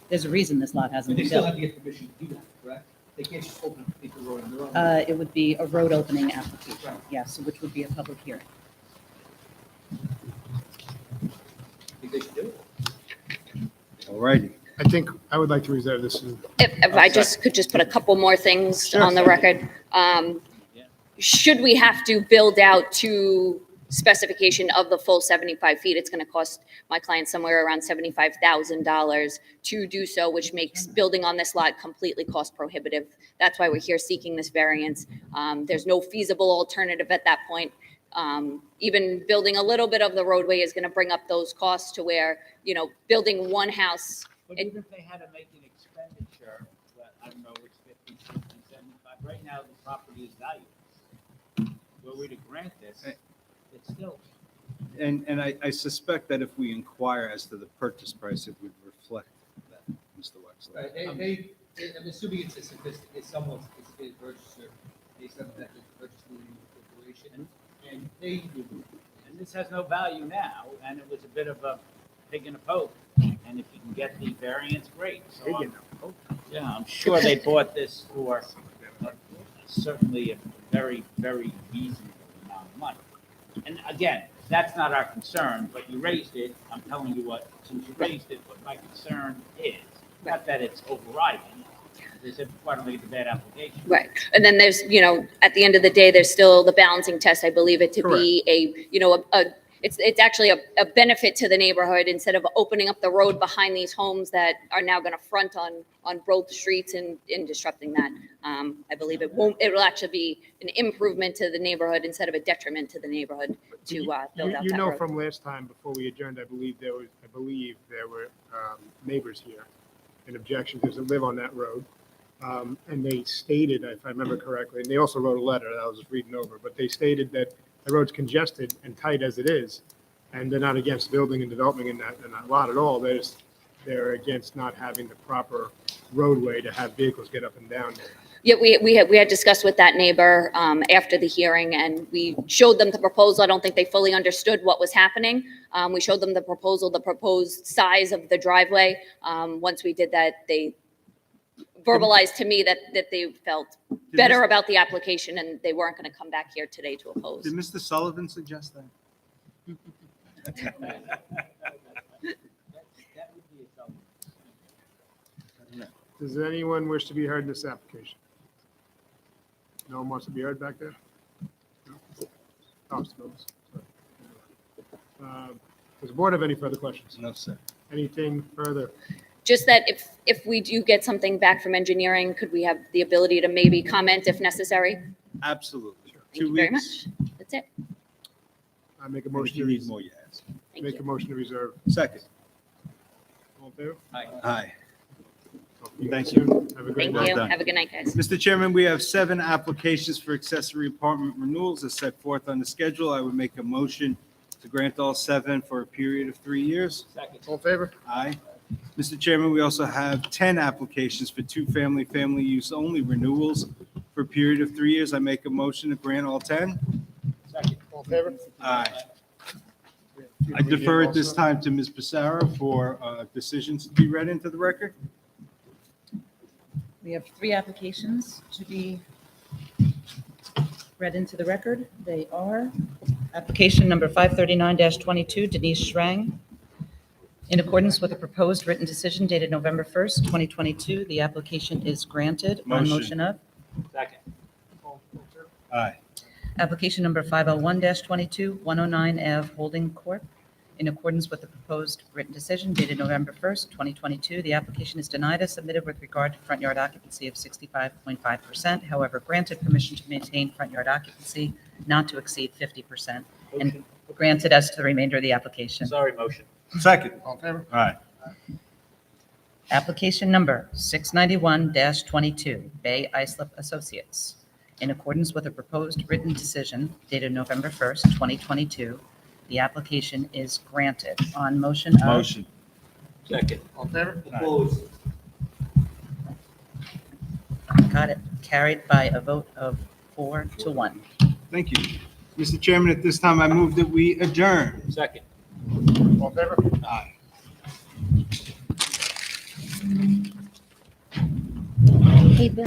There's a reason this lot But hasn't they been still built. have to get permission to do that, correct? They can't just open up the road on their own. It would be a road opening application, yes, which would be a public hearing. Think they should do it? All righty. I think I would like to reserve this. If I just could just put a couple more things on the record. Should we have to build out to specification of the full 75 feet, it's going to cost my client somewhere around $75,000 to do so, which makes building on this lot completely cost prohibitive. That's why we're here seeking this variance. There's no feasible alternative at that point. Even building a little bit of the roadway is going to bring up those costs to where, building one house. But even if they had to make an expenditure, but I don't know, it's 50, 60, 75, right now the property is valueless. Were we to grant this, it's still. And I suspect that if we inquire as to the purchase price, it would reflect that, Mr. Wexler. Right, I'm assuming it's somewhat sophisticated purchaser based on that purchase corporation. And they, And this has no value now, and it was a bit of a pig in a poke. And if you can get the variance, great. So I'm sure they bought this for certainly a very, very reasonable amount of money. And again, that's not our concern, but you raised it. I'm telling you what, since you raised it, what my concern is, not that it's overriding. They said, why don't we get the bad application? Right. And then there's, at the end of the day, there's still the balancing test. I believe it to be it's actually a benefit to the neighborhood instead of opening up the road behind these homes that are now going to front on both streets and disrupting that. I believe it will actually be an improvement to the neighborhood instead of a detriment to the neighborhood to build out that You know road. from last time, before we adjourned, I believe there were neighbors here in objection because they live on that road. And they stated, if I remember correctly, and they also wrote a letter that I was just reading over, but they stated that the road's congested and tight as it is, and they're not against building and developing in that lot at all. They're against not having the proper roadway to have vehicles get up and down there. Yeah, we had discussed with that neighbor after the hearing, and we showed them the proposal. I don't think they fully understood what was happening. We showed them the proposal, the proposed size of the driveway. Once we did that, they verbalized to me that they felt better about the application and they weren't going to come back here today to oppose. Did Mr. Sullivan suggest that? That would be a self. Does anyone wish to be heard in this application? No one wants to be heard back there? No? Oh, it's closed. Sorry. Does the board have any further questions? No, sir. Anything further? Just that if we do get something back from engineering, could we have the ability to maybe comment if necessary? Absolutely. Thank 2 you very weeks. much. That's it. I make a And if motion you to, need more, you ask. Thank make a you. motion to reserve. Second. All in favor? Aye. Thank you. Have a great Thank night. you. done. Have a good night, guys. Mr. Chairman, we have 7 applications for accessory apartment renewals as set forth on the schedule. I would make a motion to grant all 7 for a period of 3 years. Second. All in favor? Aye. Mr. Chairman, we also have 10 applications for 2 family use only renewals for a period of 3 years. I make a motion to grant all 10. Second. All in favor? Aye. I defer at this time to Ms. Pissarro for decisions to be read into the record. We have 3 applications to be read into the record. They are application number 539-22, Denise Schrang. In accordance with the proposed written decision dated November 1st, 2022, the application is granted on Motion. motion of. Second. Aye. Application number 501-22, 109 Ave Holding Corp. In accordance with the proposed written decision dated November 1st, 2022, the application is denied as submitted with regard to front yard occupancy of 65.5%. However, granted permission to maintain front yard occupancy not to exceed 50% and granted as to the remainder of the application. Sorry, motion. Second. All in favor? Aye. Application number 691-22, Bay Islip Associates. In accordance with the proposed written decision dated November 1st, 2022, the application is granted on motion of. Motion. Second. All in favor? Opposed. Got it. Carried by a vote of 4-1. Thank you. Mr. Chairman, at this time, I move that we adjourn. Second. All in favor? Aye. Hey, Bill.